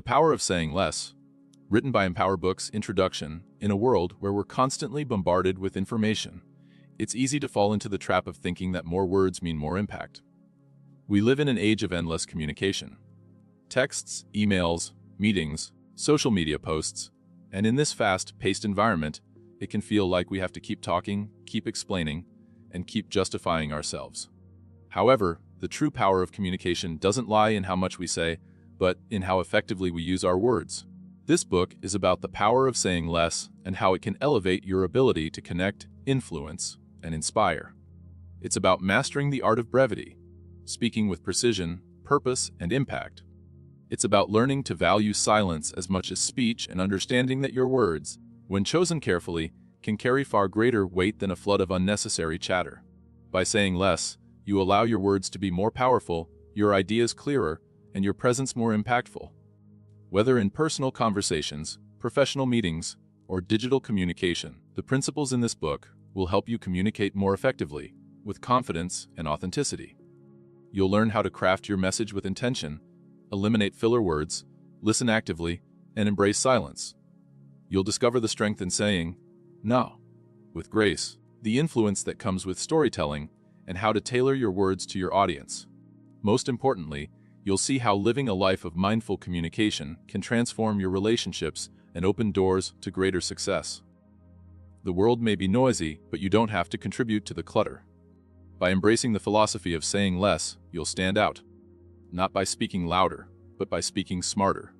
The Power of Saying Less, written by Audiobook's Introduction. In a world where we're constantly bombarded with information, it's easy to fall into the trap of thinking that more words mean more impact. We live in an age of endless communication. Texts, emails, meetings, social media posts, and in this fast-paced environment, it can feel like we have to keep talking, keep explaining, and keep justifying ourselves. However, the true power of communication doesn't lie in how much we say, but in how effectively we use our words. This book is about the power of saying less and how it can elevate your ability to connect, influence, and inspire. It's about mastering the art of brevity, speaking with precision, purpose, and impact. It's about learning to value silence as much as speech and understanding that your words, when chosen carefully, can carry far greater weight than a flood of unnecessary chatter. By saying less, you allow your words to be more powerful, your ideas clearer, and your presence more impactful. Whether in personal conversations, professional meetings, or digital communication, the principles in this book will help you communicate more effectively, with confidence and authenticity. You'll learn how to craft your message with intention, eliminate filler words, listen actively, and embrace silence. You'll discover the strength in saying no with grace, the influence that comes with storytelling, and how to tailor your words to your audience. Most importantly, you'll see how living a life of mindful communication can transform your relationships and open doors to greater success. The world may be noisy, but you don't have to contribute to the clutter. By embracing the philosophy of saying less, you'll stand out. Not by speaking louder, but by speaking smarter.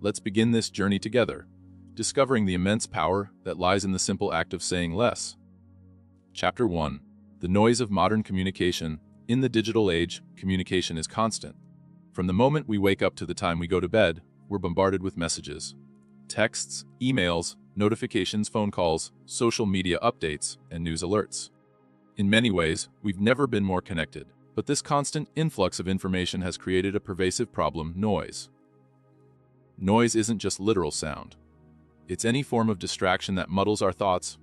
Let's begin this journey together, discovering the immense power that lies in the simple act of saying less. Chapter 1. The Noise of Modern Communication. In the digital age, communication is constant. From the moment we wake up to the time we go to bed, we're bombarded with messages. Texts, emails, notifications, phone calls, social media updates, and news alerts. In many ways, we've never been more connected, but this constant influx of information has created a pervasive problem: noise. Noise isn't just literal sound. It's any form of distraction that muddles our thoughts,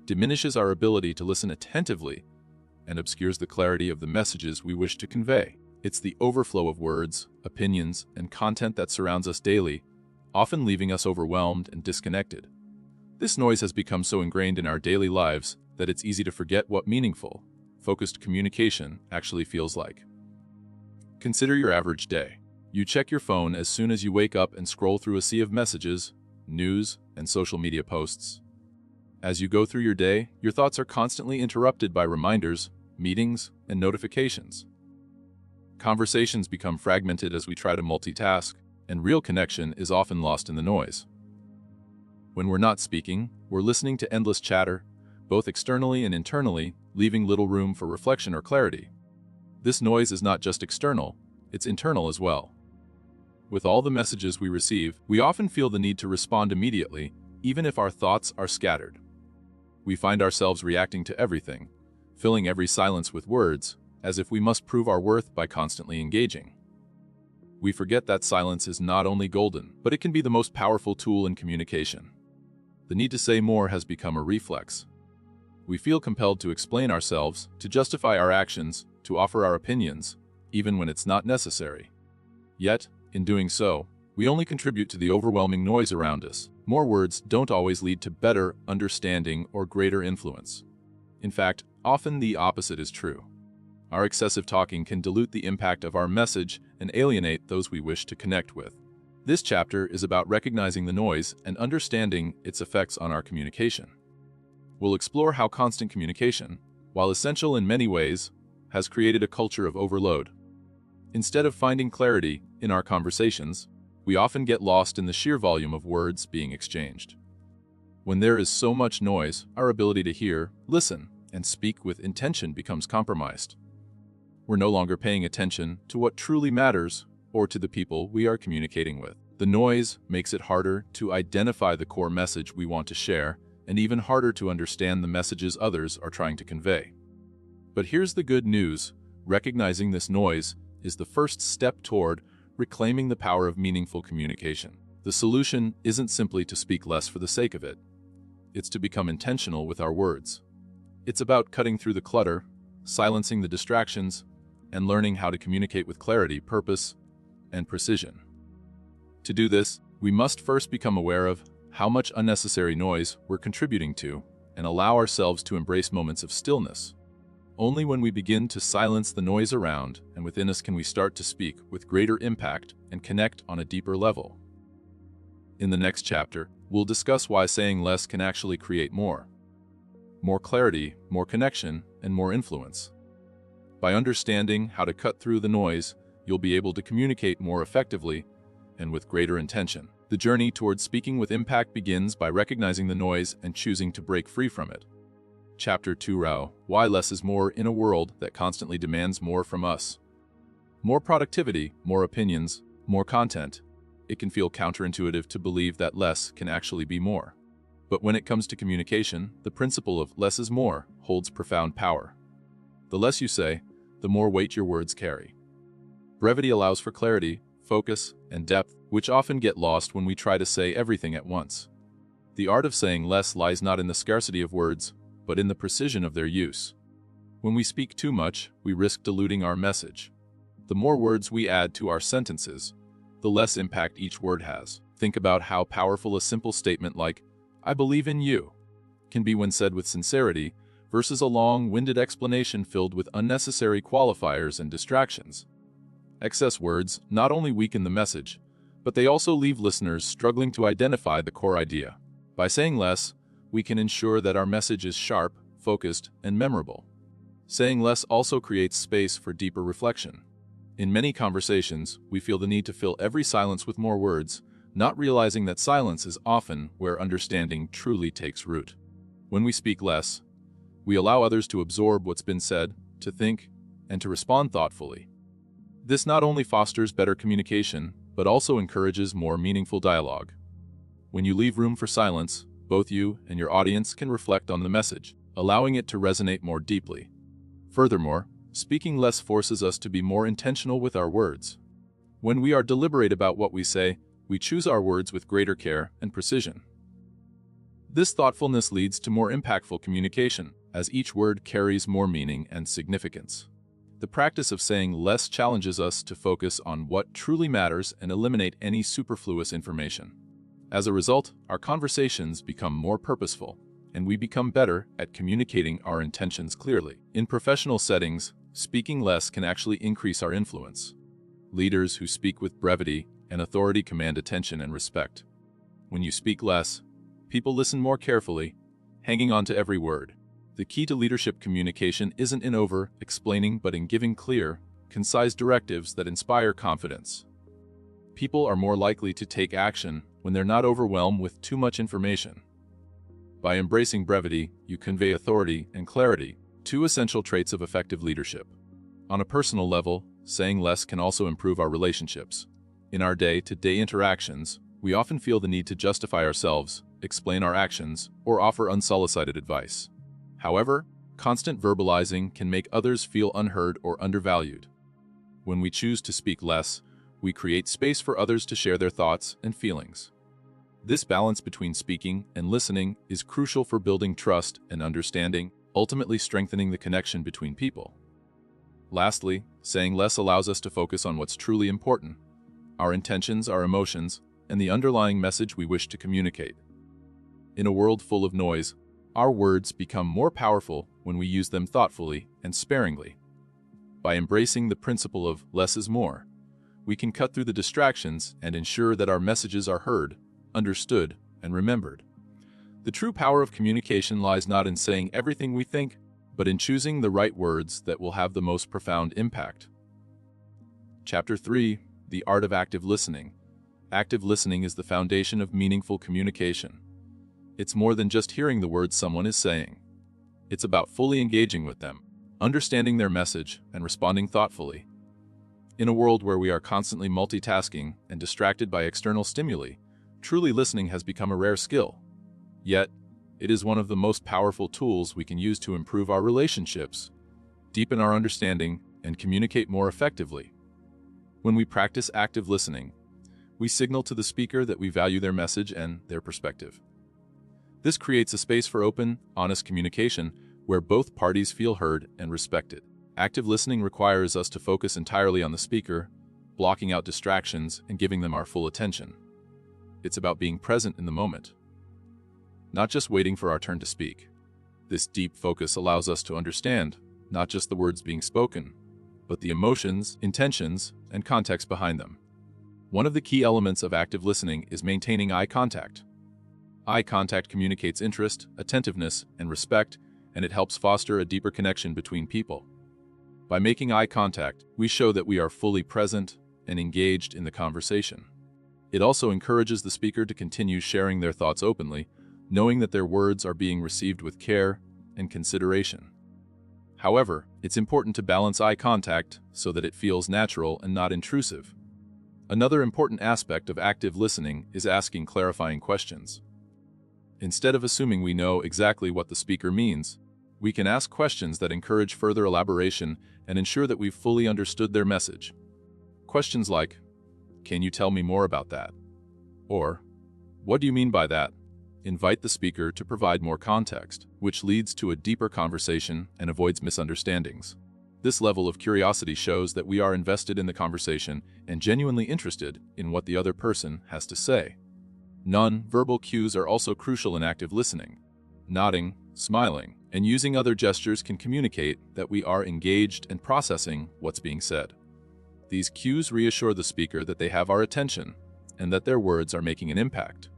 diminishes our ability to listen attentively, and obscures the clarity of the messages we wish to convey. It's the overflow of words, opinions, and content that surrounds us daily, often leaving us overwhelmed and disconnected. This noise has become so ingrained in our daily lives that it's easy to forget what meaningful, focused communication actually feels like. Consider your average day. You check your phone as soon as you wake up and scroll through a sea of messages, news, and social media posts. As you go through your day, your thoughts are constantly interrupted by reminders, meetings, and notifications. Conversations become fragmented as we try to multitask, and real connection is often lost in the noise. When we're not speaking, we're listening to endless chatter, both externally and internally, leaving little room for reflection or clarity. This noise is not just external, it's internal as well. With all the messages we receive, we often feel the need to respond immediately, even if our thoughts are scattered. We find ourselves reacting to everything, filling every silence with words, as if we must prove our worth by constantly engaging. We forget that silence is not only golden, but it can be the most powerful tool in communication. The need to say more has become a reflex. We feel compelled to explain ourselves, to justify our actions, to offer our opinions, even when it's not necessary. Yet, in doing so, we only contribute to the overwhelming noise around us. More words don't always lead to better understanding or greater influence. In fact, often the opposite is true. Our excessive talking can dilute the impact of our message and alienate those we wish to connect with. This chapter is about recognizing the noise and understanding its effects on our communication. We'll explore how constant communication, while essential in many ways, has created a culture of overload. Instead of finding clarity in our conversations, we often get lost in the sheer volume of words being exchanged. When there is so much noise, our ability to hear, listen, and speak with intention becomes compromised. We're no longer paying attention to what truly matters or to the people we are communicating with. The noise makes it harder to identify the core message we want to share, and even harder to understand the messages others are trying to convey. But here's the good news: recognizing this noise is the first step toward reclaiming the power of meaningful communication. The solution isn't simply to speak less for the sake of it. It's to become intentional with our words. It's about cutting through the clutter, silencing the distractions, and learning how to communicate with clarity, purpose, and precision. To do this, we must first become aware of how much unnecessary noise we're contributing to and allow ourselves to embrace moments of stillness. Only when we begin to silence the noise around and within us can we start to speak with greater impact and connect on a deeper level. In the next chapter, we'll discuss why saying less can actually create more clarity, more connection, and more influence. By understanding how to cut through the noise, you'll be able to communicate more effectively and with greater intention. The journey towards speaking with impact begins by recognizing the noise and choosing to break free from it. Chapter 2: Why Less is More in a World that Constantly Demands More from Us. More productivity, more opinions, more content. It can feel counterintuitive to believe that less can actually be more. But when it comes to communication, the principle of less is more holds profound power. The less you say, the more weight your words carry. Brevity allows for clarity, focus, and depth, which often get lost when we try to say everything at once. The art of saying less lies not in the scarcity of words, but in the precision of their use. When we speak too much, we risk diluting our message. The more words we add to our sentences, the less impact each word has. Think about how powerful a simple statement like, "I believe in you," can be when said with sincerity, versus a long-winded explanation filled with unnecessary qualifiers and distractions. Excess words not only weaken the message, but they also leave listeners struggling to identify the core idea. By saying less, we can ensure that our message is sharp, focused, and memorable. Saying less also creates space for deeper reflection. In many conversations, we feel the need to fill every silence with more words, not realizing that silence is often where understanding truly takes root. When we speak less, we allow others to absorb what's been said, to think, and to respond thoughtfully. This not only fosters better communication, but also encourages more meaningful dialogue. When you leave room for silence, both you and your audience can reflect on the message, allowing it to resonate more deeply. Furthermore, speaking less forces us to be more intentional with our words. When we are deliberate about what we say, we choose our words with greater care and precision. This thoughtfulness leads to more impactful communication, as each word carries more meaning and significance. The practice of saying less challenges us to focus on what truly matters and eliminate any superfluous information. As a result, our conversations become more purposeful, and we become better at communicating our intentions clearly. In professional settings, speaking less can actually increase our influence. Leaders who speak with brevity and authority command attention and respect. When you speak less, people listen more carefully, hanging on to every word. The key to leadership communication isn't in over-explaining but in giving clear, concise directives that inspire confidence. People are more likely to take action when they're not overwhelmed with too much information. By embracing brevity, you convey authority and clarity, two essential traits of effective leadership. On a personal level, saying less can also improve our relationships. In our day-to-day interactions, we often feel the need to justify ourselves, explain our actions, or offer unsolicited advice. However, constant verbalizing can make others feel unheard or undervalued. When we choose to speak less, we create space for others to share their thoughts and feelings. This balance between speaking and listening is crucial for building trust and understanding, ultimately strengthening the connection between people. Lastly, saying less allows us to focus on what's truly important: our intentions, our emotions, and the underlying message we wish to communicate. In a world full of noise, our words become more powerful when we use them thoughtfully and sparingly. By embracing the principle of less is more, we can cut through the distractions and ensure that our messages are heard, understood, and remembered. The true power of communication lies not in saying everything we think, but in choosing the right words that will have the most profound impact. Chapter 3: The Art of Active Listening. Active listening is the foundation of meaningful communication. It's more than just hearing the words someone is saying. It's about fully engaging with them, understanding their message, and responding thoughtfully. In a world where we are constantly multitasking and distracted by external stimuli, truly listening has become a rare skill. Yet, it is one of the most powerful tools we can use to improve our relationships, deepen our understanding, and communicate more effectively. When we practice active listening, we signal to the speaker that we value their message and their perspective. This creates a space for open, honest communication where both parties feel heard and respected. Active listening requires us to focus entirely on the speaker, blocking out distractions and giving them our full attention. It's about being present in the moment, not just waiting for our turn to speak. This deep focus allows us to understand not just the words being spoken, but the emotions, intentions, and context behind them. One of the key elements of active listening is maintaining eye contact. Eye contact communicates interest, attentiveness, and respect, and it helps foster a deeper connection between people. By making eye contact, we show that we are fully present and engaged in the conversation. It also encourages the speaker to continue sharing their thoughts openly, knowing that their words are being received with care and consideration. However, it's important to balance eye contact so that it feels natural and not intrusive. Another important aspect of active listening is asking clarifying questions. Instead of assuming we know exactly what the speaker means, we can ask questions that encourage further elaboration and ensure that we've fully understood their message. Questions like, "Can you tell me more about that?" Or, "What do you mean by that?" invite the speaker to provide more context, which leads to a deeper conversation and avoids misunderstandings. This level of curiosity shows that we are invested in the conversation and genuinely interested in what the other person has to say. Non-verbal cues are also crucial in active listening. Nodding, smiling, and using other gestures can communicate that we are engaged and processing what's being said. These cues reassure the speaker that they have our attention and that their words are making an impact.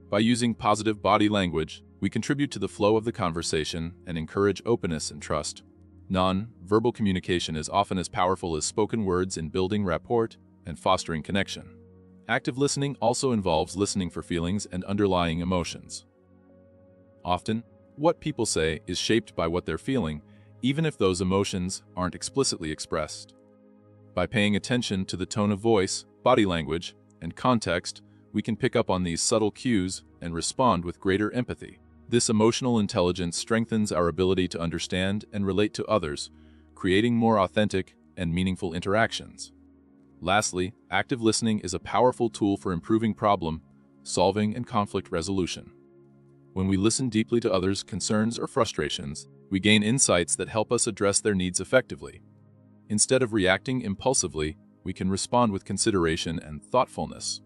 By using positive body language, we contribute to the flow of the conversation and encourage openness and trust. Non-verbal communication is often as powerful as spoken words in building rapport and fostering connection. Active listening also involves listening for feelings and underlying emotions. Often, what people say is shaped by what they're feeling, even if those emotions aren't explicitly expressed. By paying attention to the tone of voice, body language, and context, we can pick up on these subtle cues and respond with greater empathy. This emotional intelligence strengthens our ability to understand and relate to others, creating more authentic and meaningful interactions. Lastly, active listening is a powerful tool for improving problem solving and conflict resolution. When we listen deeply to others' concerns or frustrations, we gain insights that help us address their needs effectively. Instead of reacting impulsively, we can respond with consideration and thoughtfulness.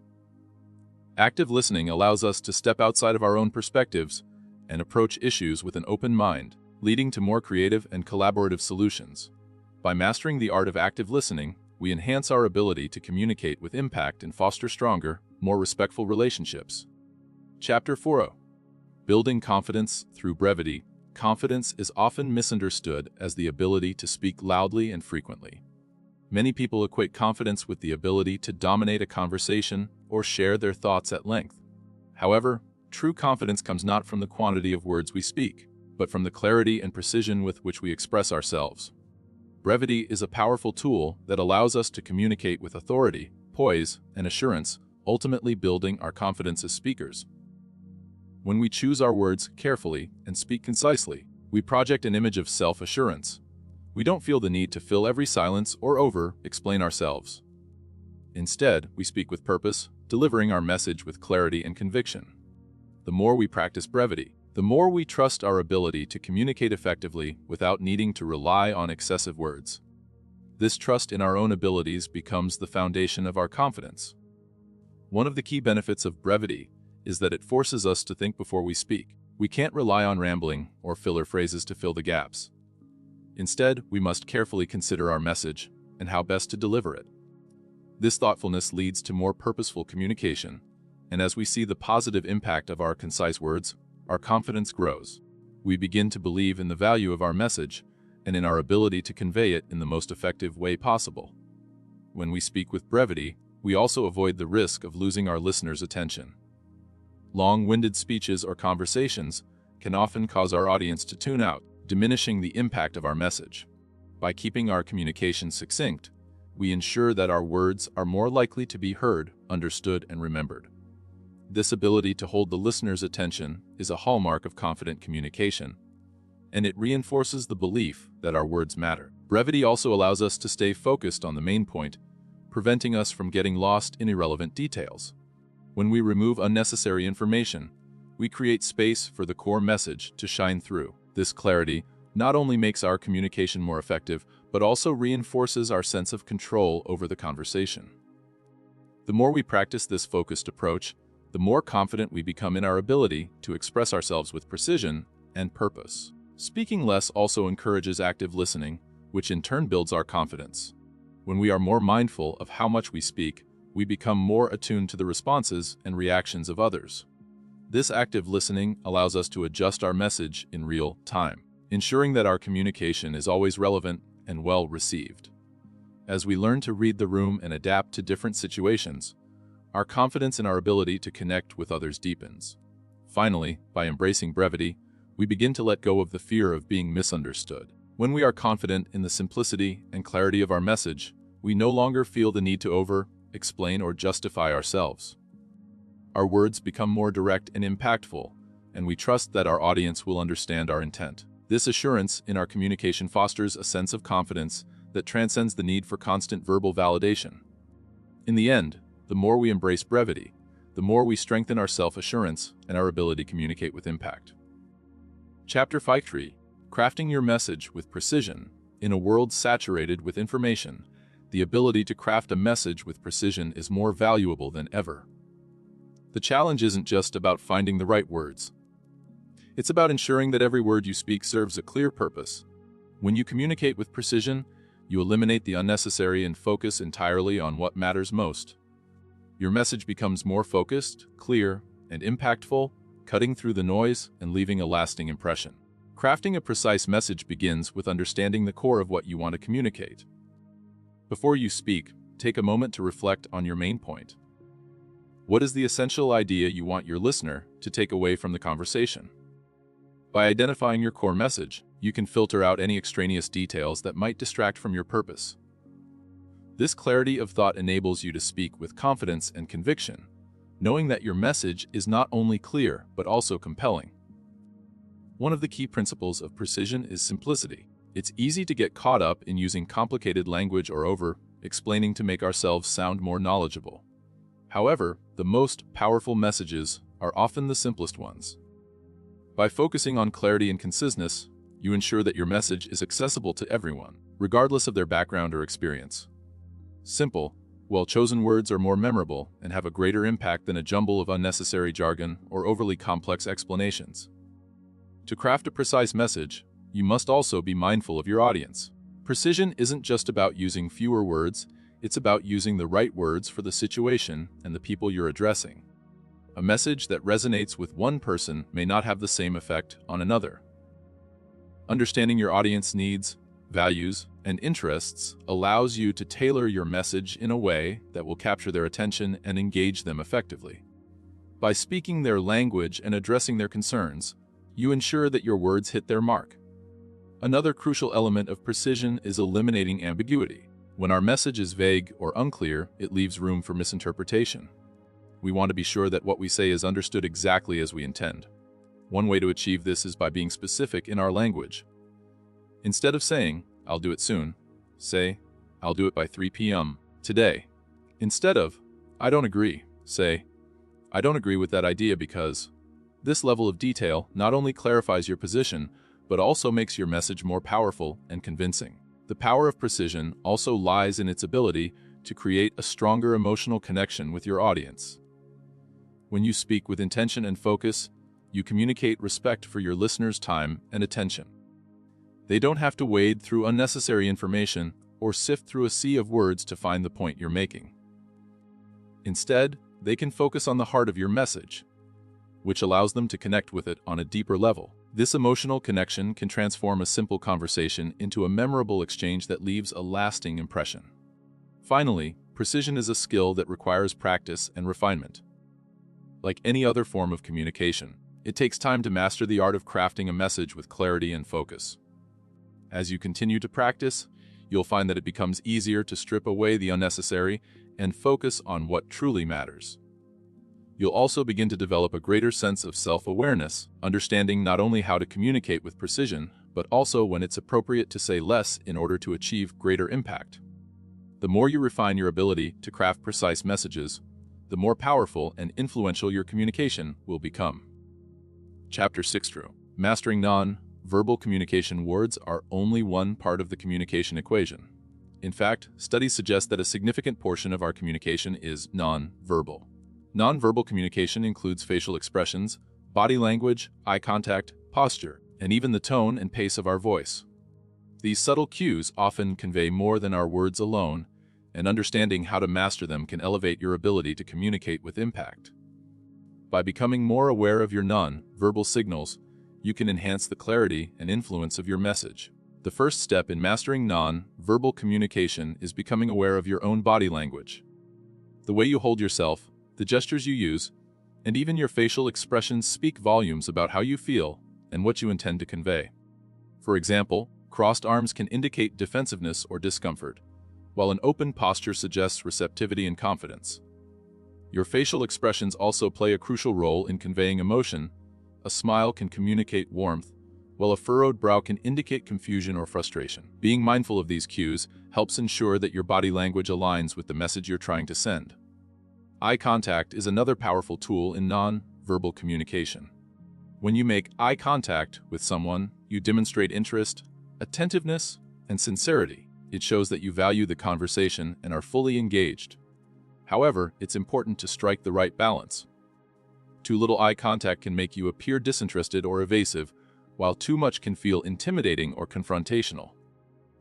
Active listening allows us to step outside of our own perspectives and approach issues with an open mind, leading to more creative and collaborative solutions. By mastering the art of active listening, we enhance our ability to communicate with impact and foster stronger, more respectful relationships. Chapter 4: Building confidence through brevity. Confidence is often misunderstood as the ability to speak loudly and frequently. Many people equate confidence with the ability to dominate a conversation or share their thoughts at length. However, true confidence comes not from the quantity of words we speak, but from the clarity and precision with which we express ourselves. Brevity is a powerful tool that allows us to communicate with authority, poise, and assurance, ultimately building our confidence as speakers. When we choose our words carefully and speak concisely, we project an image of self-assurance. We don't feel the need to fill every silence or over-explain ourselves. Instead, we speak with purpose, delivering our message with clarity and conviction. The more we practice brevity, the more we trust our ability to communicate effectively without needing to rely on excessive words. This trust in our own abilities becomes the foundation of our confidence. One of the key benefits of brevity is that it forces us to think before we speak. We can't rely on rambling or filler phrases to fill the gaps. Instead, we must carefully consider our message and how best to deliver it. This thoughtfulness leads to more purposeful communication, and as we see the positive impact of our concise words, our confidence grows. We begin to believe in the value of our message and in our ability to convey it in the most effective way possible. When we speak with brevity, we also avoid the risk of losing our listeners' attention. Long-winded speeches or conversations can often cause our audience to tune out, diminishing the impact of our message. By keeping our communication succinct, we ensure that our words are more likely to be heard, understood, and remembered. This ability to hold the listener's attention is a hallmark of confident communication, and it reinforces the belief that our words matter. Brevity also allows us to stay focused on the main point, preventing us from getting lost in irrelevant details. When we remove unnecessary information, we create space for the core message to shine through. This clarity not only makes our communication more effective, but also reinforces our sense of control over the conversation. The more we practice this focused approach, the more confident we become in our ability to express ourselves with precision and purpose. Speaking less also encourages active listening, which in turn builds our confidence. When we are more mindful of how much we speak, we become more attuned to the responses and reactions of others. This active listening allows us to adjust our message in real time, ensuring that our communication is always relevant and well received. As we learn to read the room and adapt to different situations, our confidence in our ability to connect with others deepens. Finally, by embracing brevity, we begin to let go of the fear of being misunderstood. When we are confident in the simplicity and clarity of our message, we no longer feel the need to explain or justify ourselves. Our words become more direct and impactful, and we trust that our audience will understand our intent. This assurance in our communication fosters a sense of confidence that transcends the need for constant verbal validation. In the end, the more we embrace brevity, the more we strengthen our self-assurance and our ability to communicate with impact. Chapter 5: Crafting your message with precision. In a world saturated with information, the ability to craft a message with precision is more valuable than ever. The challenge isn't just about finding the right words. It's about ensuring that every word you speak serves a clear purpose. When you communicate with precision, you eliminate the unnecessary and focus entirely on what matters most. Your message becomes more focused, clear, and impactful, cutting through the noise and leaving a lasting impression. Crafting a precise message begins with understanding the core of what you want to communicate. Before you speak, take a moment to reflect on your main point. What is the essential idea you want your listener to take away from the conversation? By identifying your core message, you can filter out any extraneous details that might distract from your purpose. This clarity of thought enables you to speak with confidence and conviction, knowing that your message is not only clear but also compelling. One of the key principles of precision is simplicity. It's easy to get caught up in using complicated language or over-explaining to make ourselves sound more knowledgeable. However, the most powerful messages are often the simplest ones. By focusing on clarity and conciseness, you ensure that your message is accessible to everyone, regardless of their background or experience. Simple, well-chosen words are more memorable and have a greater impact than a jumble of unnecessary jargon or overly complex explanations. To craft a precise message, you must also be mindful of your audience. Precision isn't just about using fewer words, it's about using the right words for the situation and the people you're addressing. A message that resonates with one person may not have the same effect on another. Understanding your audience needs, values, and interests allows you to tailor your message in a way that will capture their attention and engage them effectively. By speaking their language and addressing their concerns, you ensure that your words hit their mark. Another crucial element of precision is eliminating ambiguity. When our message is vague or unclear, it leaves room for misinterpretation. We want to be sure that what we say is understood exactly as we intend. One way to achieve this is by being specific in our language. Instead of saying, "I'll do it soon," say, "I'll do it by 3 p.m. today." Instead of, "I don't agree," say, "I don't agree with that idea because." This level of detail not only clarifies your position, but also makes your message more powerful and convincing. The power of precision also lies in its ability to create a stronger emotional connection with your audience. When you speak with intention and focus, you communicate respect for your listeners' time and attention. They don't have to wade through unnecessary information or sift through a sea of words to find the point you're making. Instead, they can focus on the heart of your message, which allows them to connect with it on a deeper level. This emotional connection can transform a simple conversation into a memorable exchange that leaves a lasting impression. Finally, precision is a skill that requires practice and refinement. Like any other form of communication, it takes time to master the art of crafting a message with clarity and focus. As you continue to practice, you'll find that it becomes easier to strip away the unnecessary and focus on what truly matters. You'll also begin to develop a greater sense of self-awareness, understanding not only how to communicate with precision, but also when it's appropriate to say less in order to achieve greater impact. The more you refine your ability to craft precise messages, the more powerful and influential your communication will become. Chapter 6: Mastering non-verbal communication, words are only one part of the communication equation. In fact, studies suggest that a significant portion of our communication is non-verbal. Non-verbal communication includes facial expressions, body language, eye contact, posture, and even the tone and pace of our voice. These subtle cues often convey more than our words alone, and understanding how to master them can elevate your ability to communicate with impact. By becoming more aware of your non-verbal signals, you can enhance the clarity and influence of your message. The first step in mastering non-verbal communication is becoming aware of your own body language. The way you hold yourself, the gestures you use, and even your facial expressions speak volumes about how you feel and what you intend to convey. For example, crossed arms can indicate defensiveness or discomfort, while an open posture suggests receptivity and confidence. Your facial expressions also play a crucial role in conveying emotion. A smile can communicate warmth, while a furrowed brow can indicate confusion or frustration. Being mindful of these cues helps ensure that your body language aligns with the message you're trying to send. Eye contact is another powerful tool in non-verbal communication. When you make eye contact with someone, you demonstrate interest, attentiveness, and sincerity. It shows that you value the conversation and are fully engaged. However, it's important to strike the right balance. Too little eye contact can make you appear disinterested or evasive, while too much can feel intimidating or confrontational.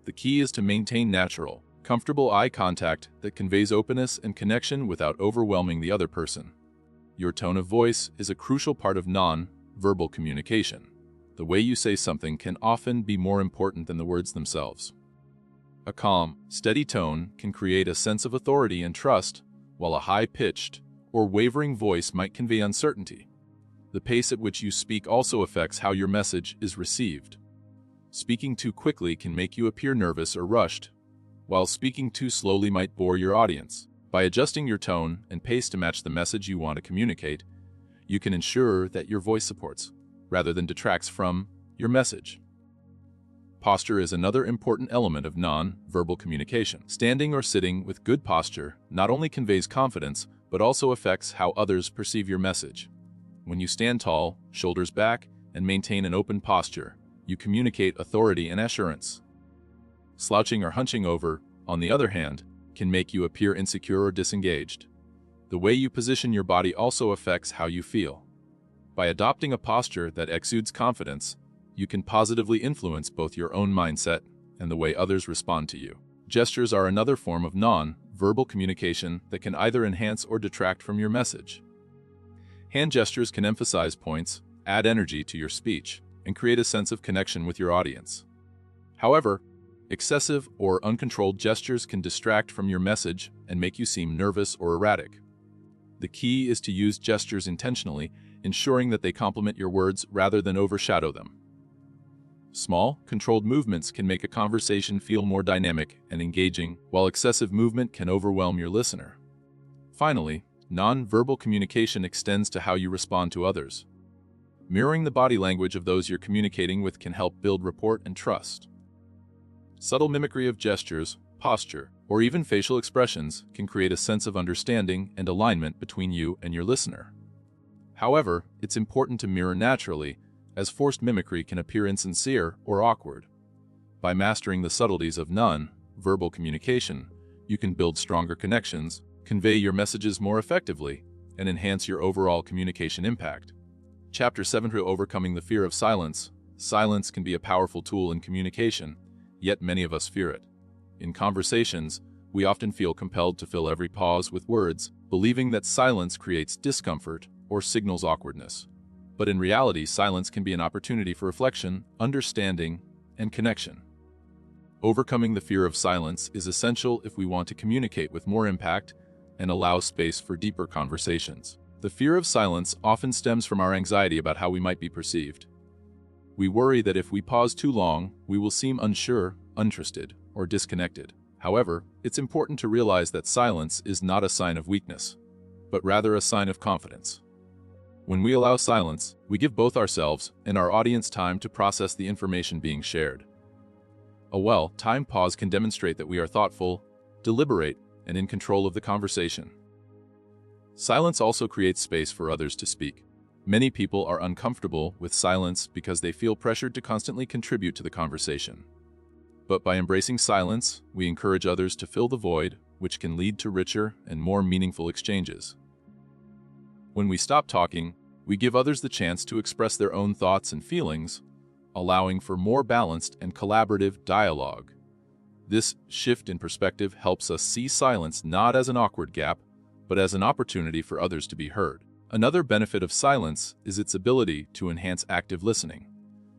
The key is to maintain natural, comfortable eye contact that conveys openness and connection without overwhelming the other person. Your tone of voice is a crucial part of non-verbal communication. The way you say something can often be more important than the words themselves. A calm, steady tone can create a sense of authority and trust, while a high-pitched or wavering voice might convey uncertainty. The pace at which you speak also affects how your message is received. Speaking too quickly can make you appear nervous or rushed, while speaking too slowly might bore your audience. By adjusting your tone and pace to match the message you want to communicate, you can ensure that your voice supports, rather than detracts from, your message. Posture is another important element of non-verbal communication. Standing or sitting with good posture not only conveys confidence, but also affects how others perceive your message. When you stand tall, shoulders back, and maintain an open posture, you communicate authority and assurance. Slouching or hunching over, on the other hand, can make you appear insecure or disengaged. The way you position your body also affects how you feel. By adopting a posture that exudes confidence, you can positively influence both your own mindset and the way others respond to you. Gestures are another form of non-verbal communication that can either enhance or detract from your message. Hand gestures can emphasize points, add energy to your speech, and create a sense of connection with your audience. However, excessive or uncontrolled gestures can distract from your message and make you seem nervous or erratic. The key is to use gestures intentionally, ensuring that they complement your words rather than overshadow them. Small, controlled movements can make a conversation feel more dynamic and engaging, while excessive movement can overwhelm your listener. Finally, non-verbal communication extends to how you respond to others. Mirroring the body language of those you're communicating with can help build rapport and trust. Subtle mimicry of gestures, posture, or even facial expressions can create a sense of understanding and alignment between you and your listener. However, it's important to mirror naturally, as forced mimicry can appear insincere or awkward. By mastering the subtleties of non-verbal communication, you can build stronger connections, convey your messages more effectively, and enhance your overall communication impact. Chapter 7: Overcoming the Fear of Silence. Silence can be a powerful tool in communication, yet many of us fear it. In conversations, we often feel compelled to fill every pause with words, believing that silence creates discomfort or signals awkwardness. But in reality, silence can be an opportunity for reflection, understanding, and connection. Overcoming the fear of silence is essential if we want to communicate with more impact and allow space for deeper conversations. The fear of silence often stems from our anxiety about how we might be perceived. We worry that if we pause too long, we will seem unsure, uninterested, or disconnected. However, it's important to realize that silence is not a sign of weakness, but rather a sign of confidence. When we allow silence, we give both ourselves and our audience time to process the information being shared. A well-timed pause can demonstrate that we are thoughtful, deliberate, and in control of the conversation. Silence also creates space for others to speak. Many people are uncomfortable with silence because they feel pressured to constantly contribute to the conversation. But by embracing silence, we encourage others to fill the void, which can lead to richer and more meaningful exchanges. When we stop talking, we give others the chance to express their own thoughts and feelings, allowing for more balanced and collaborative dialogue. This shift in perspective helps us see silence not as an awkward gap, but as an opportunity for others to be heard. Another benefit of silence is its ability to enhance active listening.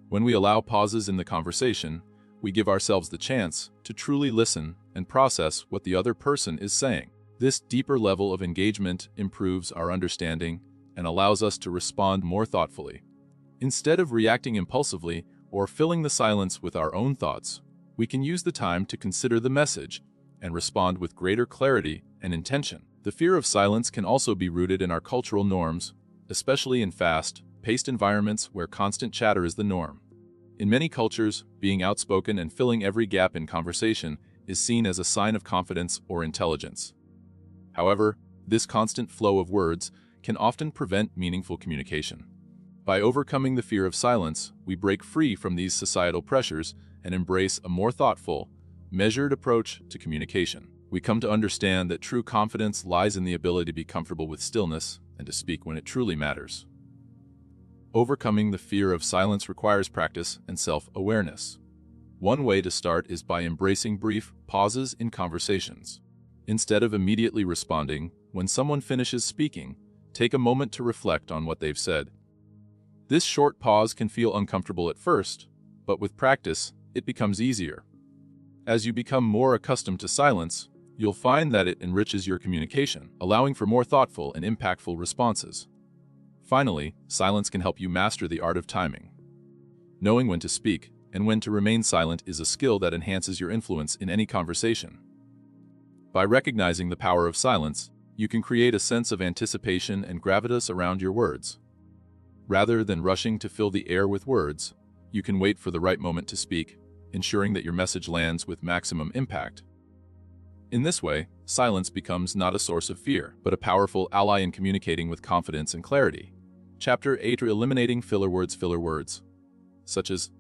When we allow pauses in the conversation, we give ourselves the chance to truly listen and process what the other person is saying. This deeper level of engagement improves our understanding and allows us to respond more thoughtfully. Instead of reacting impulsively or filling the silence with our own thoughts, we can use the time to consider the message and respond with greater clarity and intention. The fear of silence can also be rooted in our cultural norms, especially in fast-paced environments where constant chatter is the norm. In many cultures, being outspoken and filling every gap in conversation is seen as a sign of confidence or intelligence. However, this constant flow of words can often prevent meaningful communication. By overcoming the fear of silence, we break free from these societal pressures and embrace a more thoughtful, measured approach to communication. We come to understand that true confidence lies in the ability to be comfortable with stillness and to speak when it truly matters. Overcoming the fear of silence requires practice and self-awareness. One way to start is by embracing brief pauses in conversations. Instead of immediately responding, when someone finishes speaking, take a moment to reflect on what they've said. This short pause can feel uncomfortable at first, but with practice, it becomes easier. As you become more accustomed to silence, you'll find that it enriches your communication, allowing for more thoughtful and impactful responses. Finally, silence can help you master the art of timing. Knowing when to speak and when to remain silent is a skill that enhances your influence in any conversation. By recognizing the power of silence, you can create a sense of anticipation and gravitas around your words. Rather than rushing to fill the air with words, you can wait for the right moment to speak, ensuring that your message lands with maximum impact. In this way, silence becomes not a source of fear, but a powerful ally in communicating with confidence and clarity. Chapter 8: Eliminating filler words, such as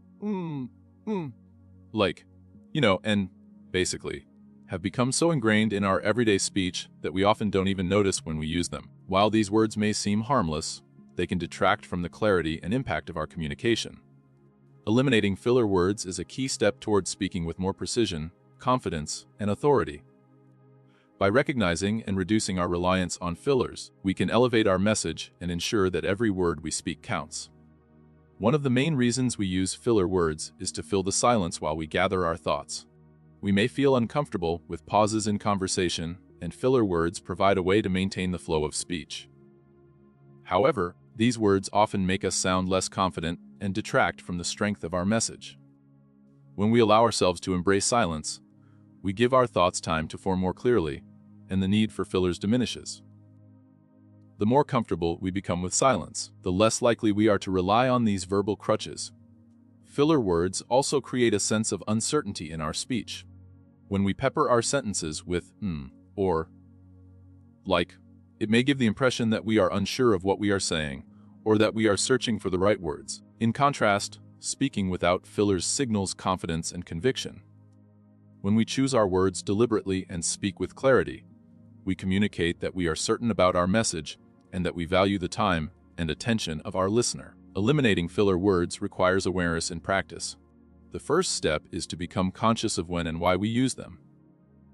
like, and basically, have become so ingrained in our everyday speech that we often don't even notice when we use them. While these words may seem harmless, they can detract from the clarity and impact of our communication. Eliminating filler words is a key step towards speaking with more precision, confidence, and authority. By recognizing and reducing our reliance on fillers, we can elevate our message and ensure that every word we speak counts. One of the main reasons we use filler words is to fill the silence while we gather our thoughts. We may feel uncomfortable with pauses in conversation, and filler words provide a way to maintain the flow of speech. However, these words often make us sound less confident and detract from the strength of our message. When we allow ourselves to embrace silence, we give our thoughts time to form more clearly, and the need for fillers diminishes. The more comfortable we become with silence, the less likely we are to rely on these verbal crutches. Filler words also create a sense of uncertainty in our speech. When we pepper our sentences with or like, it may give the impression that we are unsure of what we are saying, or that we are searching for the right words. In contrast, speaking without fillers signals confidence and conviction. When we choose our words deliberately and speak with clarity, we communicate that we are certain about our message and that we value the time and attention of our listener. Eliminating filler words requires awareness and practice. The first step is to become conscious of when and why we use them.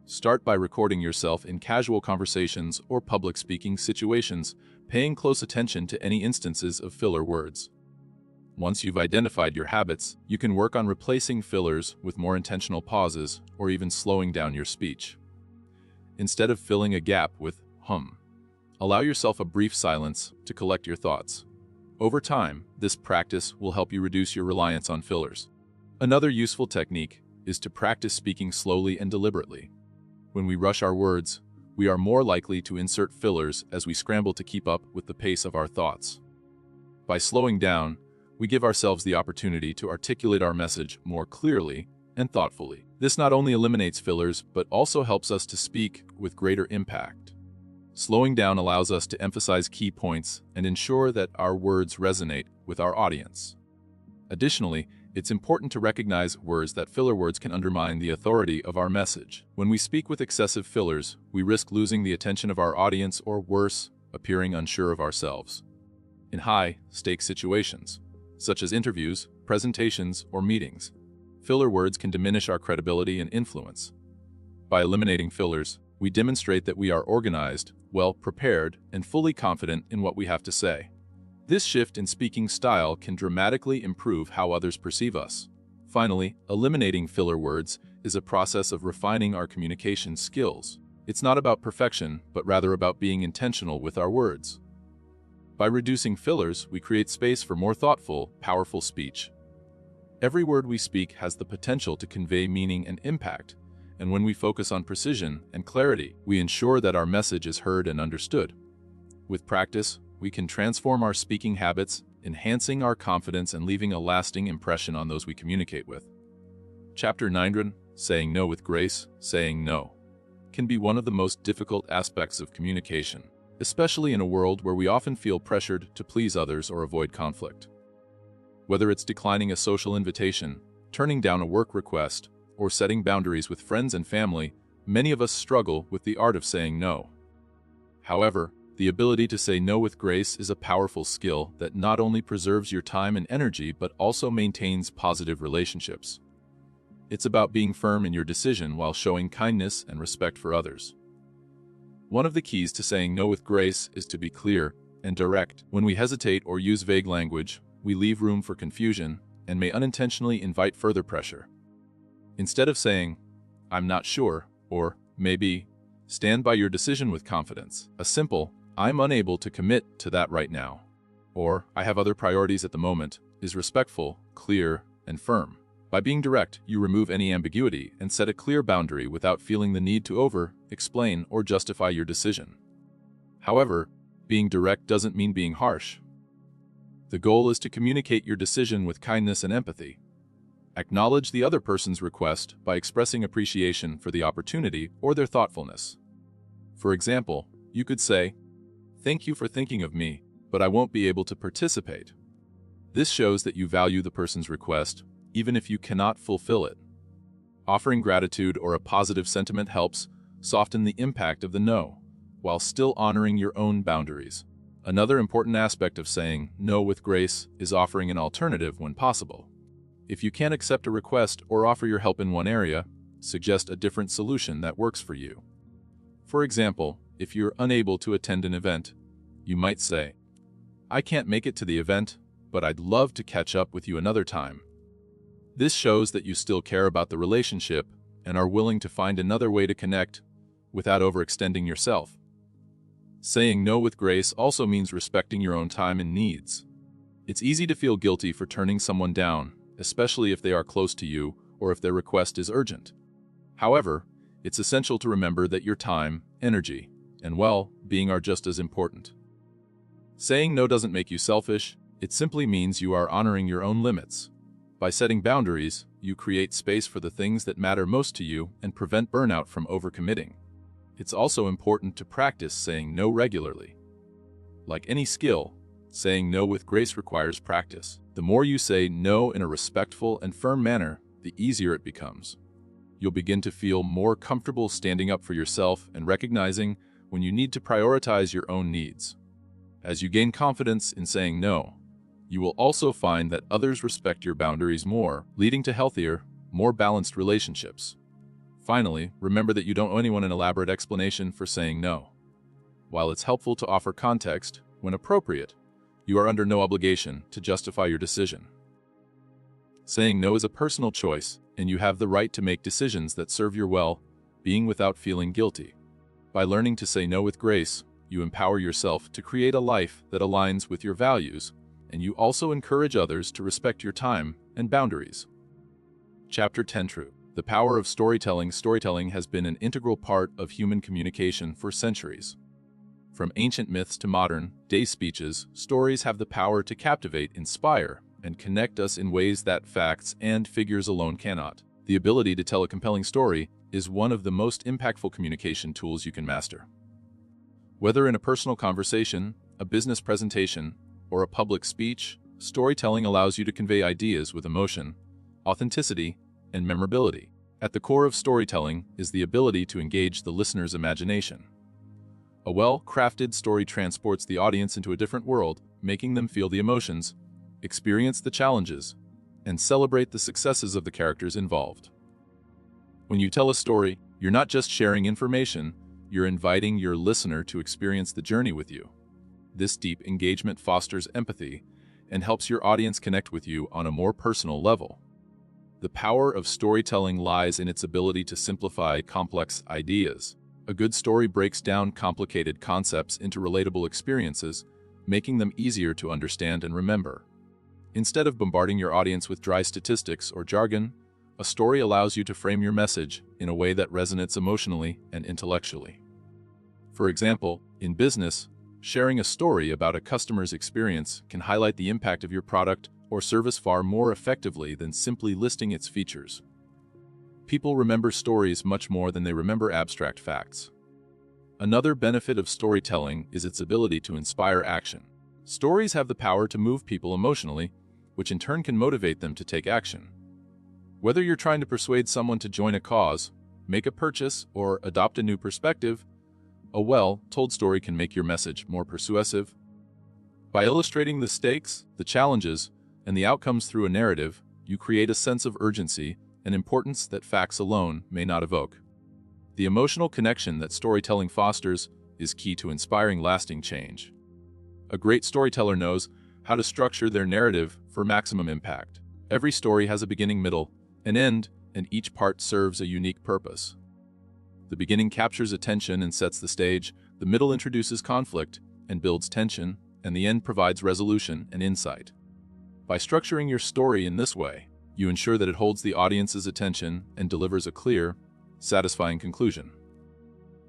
Start by recording yourself in casual conversations or public speaking situations, paying close attention to any instances of filler words. Once you've identified your habits, you can work on replacing fillers with more intentional pauses or even slowing down your speech. Instead of filling a gap with allow yourself a brief silence to collect your thoughts. Over time, this practice will help you reduce your reliance on fillers. Another useful technique is to practice speaking slowly and deliberately. When we rush our words, we are more likely to insert fillers as we scramble to keep up with the pace of our thoughts. By slowing down, we give ourselves the opportunity to articulate our message more clearly and thoughtfully. This not only eliminates fillers, but also helps us to speak with greater impact. Slowing down allows us to emphasize key points and ensure that our words resonate with our audience. Additionally, it's important to recognize that filler words can undermine the authority of our message. When we speak with excessive fillers, we risk losing the attention of our audience or worse, appearing unsure of ourselves. In high-stakes situations, such as interviews, presentations, or meetings, filler words can diminish our credibility and influence. By eliminating fillers, we demonstrate that we are organized, well-prepared, and fully confident in what we have to say. This shift in speaking style can dramatically improve how others perceive us. Finally, eliminating filler words is a process of refining our communication skills. It's not about perfection, but rather about being intentional with our words. By reducing fillers, we create space for more thoughtful, powerful speech. Every word we speak has the potential to convey meaning and impact, and when we focus on precision and clarity, we ensure that our message is heard and understood. With practice, we can transform our speaking habits, enhancing our confidence and leaving a lasting impression on those we communicate with. Chapter 9: Saying No with Grace. Saying no can be one of the most difficult aspects of communication, especially in a world where we often feel pressured to please others or avoid conflict. Whether it's declining a social invitation, turning down a work request, or setting boundaries with friends and family, many of us struggle with the art of saying no. However, the ability to say no with grace is a powerful skill that not only preserves your time and energy but also maintains positive relationships. It's about being firm in your decision while showing kindness and respect for others. One of the keys to saying no with grace is to be clear and direct. When we hesitate or use vague language, we leave room for confusion and may unintentionally invite further pressure. Instead of saying, "I'm not sure," or "maybe," stand by your decision with confidence. A simple, "I'm unable to commit to that right now," or "I have other priorities at the moment," is respectful, clear, and firm. By being direct, you remove any ambiguity and set a clear boundary without feeling the need to explain, or justify your decision. However, being direct doesn't mean being harsh. The goal is to communicate your decision with kindness and empathy. Acknowledge the other person's request by expressing appreciation for the opportunity or their thoughtfulness. For example, you could say, "Thank you for thinking of me, but I won't be able to participate." This shows that you value the person's request, even if you cannot fulfill it. Offering gratitude or a positive sentiment helps soften the impact of the no, while still honoring your own boundaries. Another important aspect of saying no with grace is offering an alternative when possible. If you can't accept a request or offer your help in one area, suggest a different solution that works for you. For example, if you're unable to attend an event, you might say, "I can't make it to the event, but I'd love to catch up with you another time." This shows that you still care about the relationship and are willing to find another way to connect without overextending yourself. Saying no with grace also means respecting your own time and needs. It's easy to feel guilty for turning someone down, especially if they are close to you or if their request is urgent. However, it's essential to remember that your time, energy, and well-being are just as important. Saying no doesn't make you selfish, it simply means you are honoring your own limits. By setting boundaries, you create space for the things that matter most to you and prevent burnout from overcommitting. It's also important to practice saying no regularly. Like any skill, saying no with grace requires practice. The more you say no in a respectful and firm manner, the easier it becomes. You'll begin to feel more comfortable standing up for yourself and recognizing when you need to prioritize your own needs. As you gain confidence in saying no, you will also find that others respect your boundaries more, leading to healthier, more balanced relationships. Finally, remember that you don't owe anyone an elaborate explanation for saying no. While it's helpful to offer context, when appropriate, you are under no obligation to justify your decision. Saying no is a personal choice, and you have the right to make decisions that serve your well-being without feeling guilty. By learning to say no with grace, you empower yourself to create a life that aligns with your values, and you also encourage others to respect your time and boundaries. Chapter 10: True. The power of storytelling. Storytelling has been an integral part of human communication for centuries. From ancient myths to modern-day speeches, stories have the power to captivate, inspire, and connect us in ways that facts and figures alone cannot. The ability to tell a compelling story is one of the most impactful communication tools you can master. Whether in a personal conversation, a business presentation, or a public speech, storytelling allows you to convey ideas with emotion, authenticity, and memorability. At the core of storytelling is the ability to engage the listener's imagination. A well-crafted story transports the audience into a different world, making them feel the emotions, experience the challenges, and celebrate the successes of the characters involved. When you tell a story, you're not just sharing information, you're inviting your listener to experience the journey with you. This deep engagement fosters empathy and helps your audience connect with you on a more personal level. The power of storytelling lies in its ability to simplify complex ideas. A good story breaks down complicated concepts into relatable experiences, making them easier to understand and remember. Instead of bombarding your audience with dry statistics or jargon, a story allows you to frame your message in a way that resonates emotionally and intellectually. For example, in business, sharing a story about a customer's experience can highlight the impact of your product or service far more effectively than simply listing its features. People remember stories much more than they remember abstract facts. Another benefit of storytelling is its ability to inspire action. Stories have the power to move people emotionally, which in turn can motivate them to take action. Whether you're trying to persuade someone to join a cause, make a purchase, or adopt a new perspective, a well-told story can make your message more persuasive. By illustrating the stakes, the challenges, and the outcomes through a narrative, you create a sense of urgency and importance that facts alone may not evoke. The emotional connection that storytelling fosters is key to inspiring lasting change. A great storyteller knows how to structure their narrative for maximum impact. Every story has a beginning, middle, and end, and each part serves a unique purpose. The beginning captures attention and sets the stage, the middle introduces conflict and builds tension, and the end provides resolution and insight. By structuring your story in this way, you ensure that it holds the audience's attention and delivers a clear, satisfying conclusion.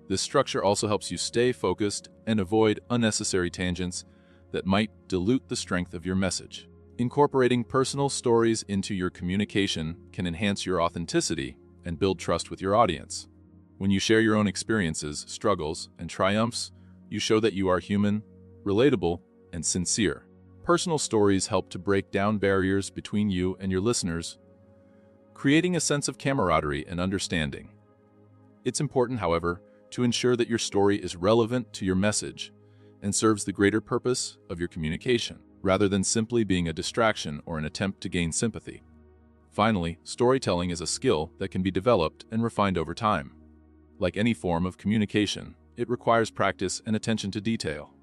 This structure also helps you stay focused and avoid unnecessary tangents that might dilute the strength of your message. Incorporating personal stories into your communication can enhance your authenticity and build trust with your audience. When you share your own experiences, struggles, and triumphs, you show that you are human, relatable, and sincere. Personal stories help to break down barriers between you and your listeners, creating a sense of camaraderie and understanding. It's important, however, to ensure that your story is relevant to your message and serves the greater purpose of your communication, rather than simply being a distraction or an attempt to gain sympathy. Finally, storytelling is a skill that can be developed and refined over time. Like any form of communication, it requires practice and attention to detail.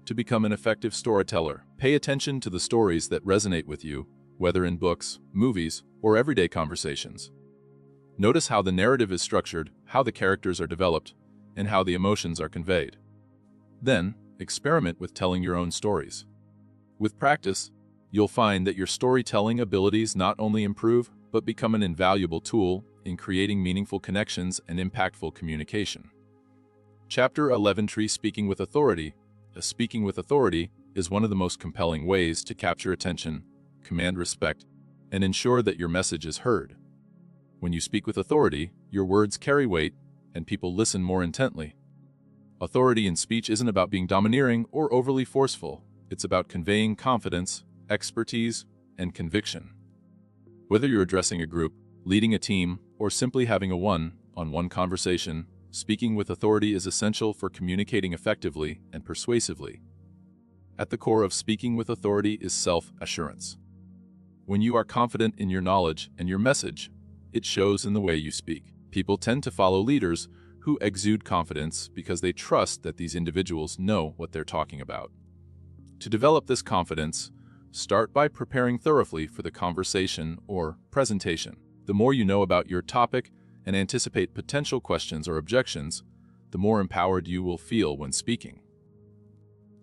To become an effective storyteller, pay attention to the stories that resonate with you, whether in books, movies, or everyday conversations. Notice how the narrative is structured, how the characters are developed, and how the emotions are conveyed. Then, experiment with telling your own stories. With practice, you'll find that your storytelling abilities not only improve, but become an invaluable tool in creating meaningful connections and impactful communication. Chapter 11: Speaking with Authority. Speaking with authority is one of the most compelling ways to capture attention, command respect, and ensure that your message is heard. When you speak with authority, your words carry weight, and people listen more intently. Authority in speech isn't about being domineering or overly forceful. It's about conveying confidence, expertise, and conviction. Whether you're addressing a group, leading a team, or simply having a one-on-one conversation, speaking with authority is essential for communicating effectively and persuasively. At the core of speaking with authority is self-assurance. When you are confident in your knowledge and your message, it shows in the way you speak. People tend to follow leaders who exude confidence because they trust that these individuals know what they're talking about. To develop this confidence, start by preparing thoroughly for the conversation or presentation. The more you know about your topic and anticipate potential questions or objections, the more empowered you will feel when speaking.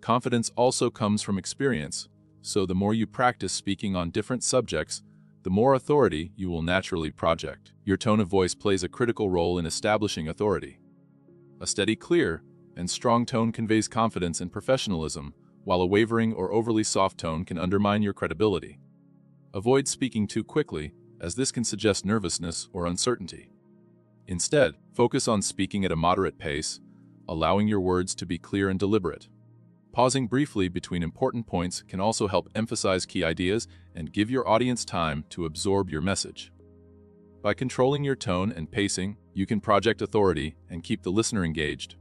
Confidence also comes from experience, so the more you practice speaking on different subjects, the more authority you will naturally project. Your tone of voice plays a critical role in establishing authority. A steady, clear, and strong tone conveys confidence and professionalism, while a wavering or overly soft tone can undermine your credibility. Avoid speaking too quickly, as this can suggest nervousness or uncertainty. Instead, focus on speaking at a moderate pace, allowing your words to be clear and deliberate. Pausing briefly between important points can also help emphasize key ideas and give your audience time to absorb your message. By controlling your tone and pacing, you can project authority and keep the listener engaged.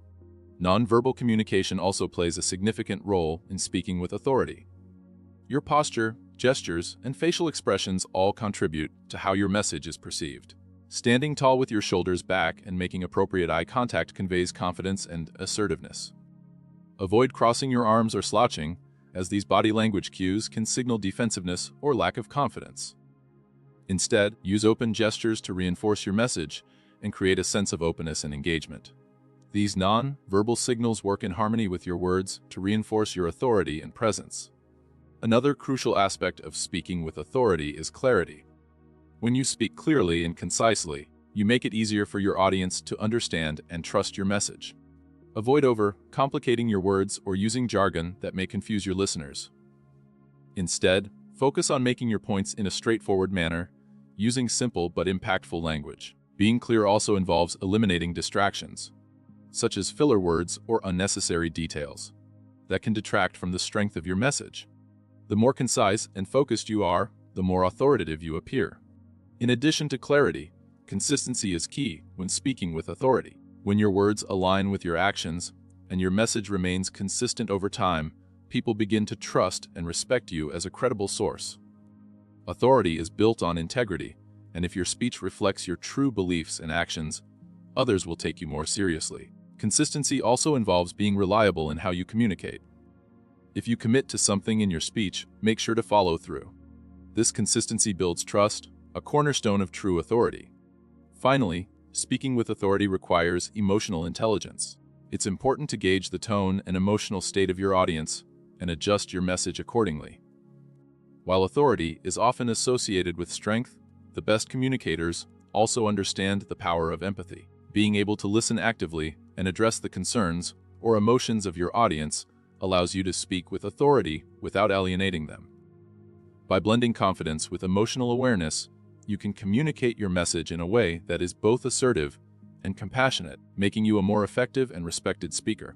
Nonverbal communication also plays a significant role in speaking with authority. Your posture, gestures, and facial expressions all contribute to how your message is perceived. Standing tall with your shoulders back and making appropriate eye contact conveys confidence and assertiveness. Avoid crossing your arms or slouching, as these body language cues can signal defensiveness or lack of confidence. Instead, use open gestures to reinforce your message and create a sense of openness and engagement. These non-verbal signals work in harmony with your words to reinforce your authority and presence. Another crucial aspect of speaking with authority is clarity. When you speak clearly and concisely, you make it easier for your audience to understand and trust your message. Avoid over-complicating your words or using jargon that may confuse your listeners. Instead, focus on making your points in a straightforward manner, using simple but impactful language. Being clear also involves eliminating distractions, such as filler words or unnecessary details, that can detract from the strength of your message. The more concise and focused you are, the more authoritative you appear. In addition to clarity, consistency is key when speaking with authority. When your words align with your actions and your message remains consistent over time, people begin to trust and respect you as a credible source. Authority is built on integrity, and if your speech reflects your true beliefs and actions, others will take you more seriously. Consistency also involves being reliable in how you communicate. If you commit to something in your speech, make sure to follow through. This consistency builds trust, a cornerstone of true authority. Finally, speaking with authority requires emotional intelligence. It's important to gauge the tone and emotional state of your audience and adjust your message accordingly. While authority is often associated with strength, the best communicators also understand the power of empathy. Being able to listen actively and address the concerns or emotions of your audience allows you to speak with authority without alienating them. By blending confidence with emotional awareness, you can communicate your message in a way that is both assertive and compassionate, making you a more effective and respected speaker.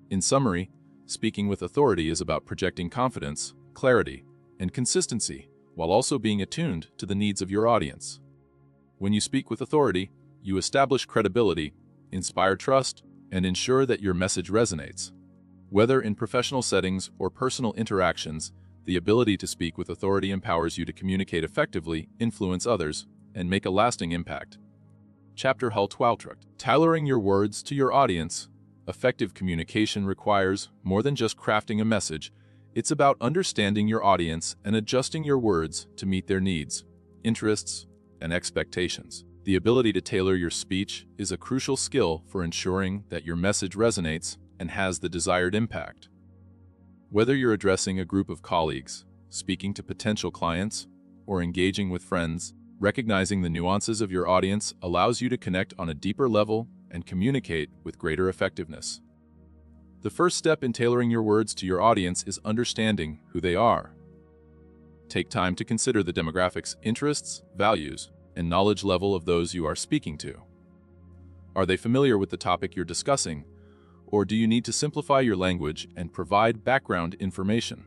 In summary, speaking with authority is about projecting confidence, clarity, and consistency, while also being attuned to the needs of your audience. When you speak with authority, you establish credibility, inspire trust, and ensure that your message resonates. Whether in professional settings or personal interactions, the ability to speak with authority empowers you to communicate effectively, influence others, and make a lasting impact. Chapter 12. Tailoring your words to your audience. Effective communication requires more than just crafting a message. It's about understanding your audience and adjusting your words to meet their needs, interests, and expectations. The ability to tailor your speech is a crucial skill for ensuring that your message resonates and has the desired impact. Whether you're addressing a group of colleagues, speaking to potential clients, or engaging with friends, recognizing the nuances of your audience allows you to connect on a deeper level and communicate with greater effectiveness. The first step in tailoring your words to your audience is understanding who they are. Take time to consider the demographics, interests, values, and knowledge level of those you are speaking to. Are they familiar with the topic you're discussing, or do you need to simplify your language and provide background information?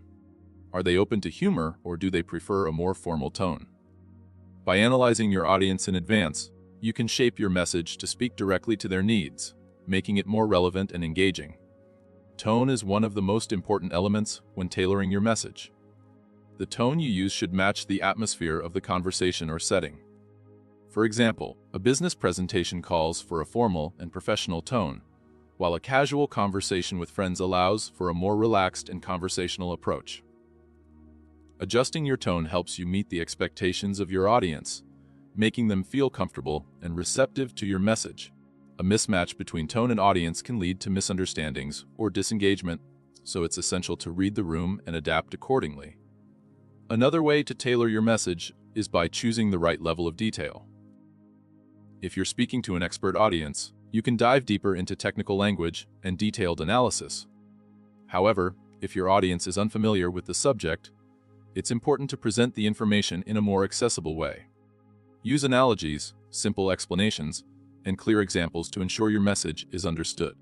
Are they open to humor, or do they prefer a more formal tone? By analyzing your audience in advance, you can shape your message to speak directly to their needs, making it more relevant and engaging. Tone is one of the most important elements when tailoring your message. The tone you use should match the atmosphere of the conversation or setting. For example, a business presentation calls for a formal and professional tone, while a casual conversation with friends allows for a more relaxed and conversational approach. Adjusting your tone helps you meet the expectations of your audience, making them feel comfortable and receptive to your message. A mismatch between tone and audience can lead to misunderstandings or disengagement, so it's essential to read the room and adapt accordingly. Another way to tailor your message is by choosing the right level of detail. If you're speaking to an expert audience, you can dive deeper into technical language and detailed analysis. However, if your audience is unfamiliar with the subject, it's important to present the information in a more accessible way. Use analogies, simple explanations, and clear examples to ensure your message is understood.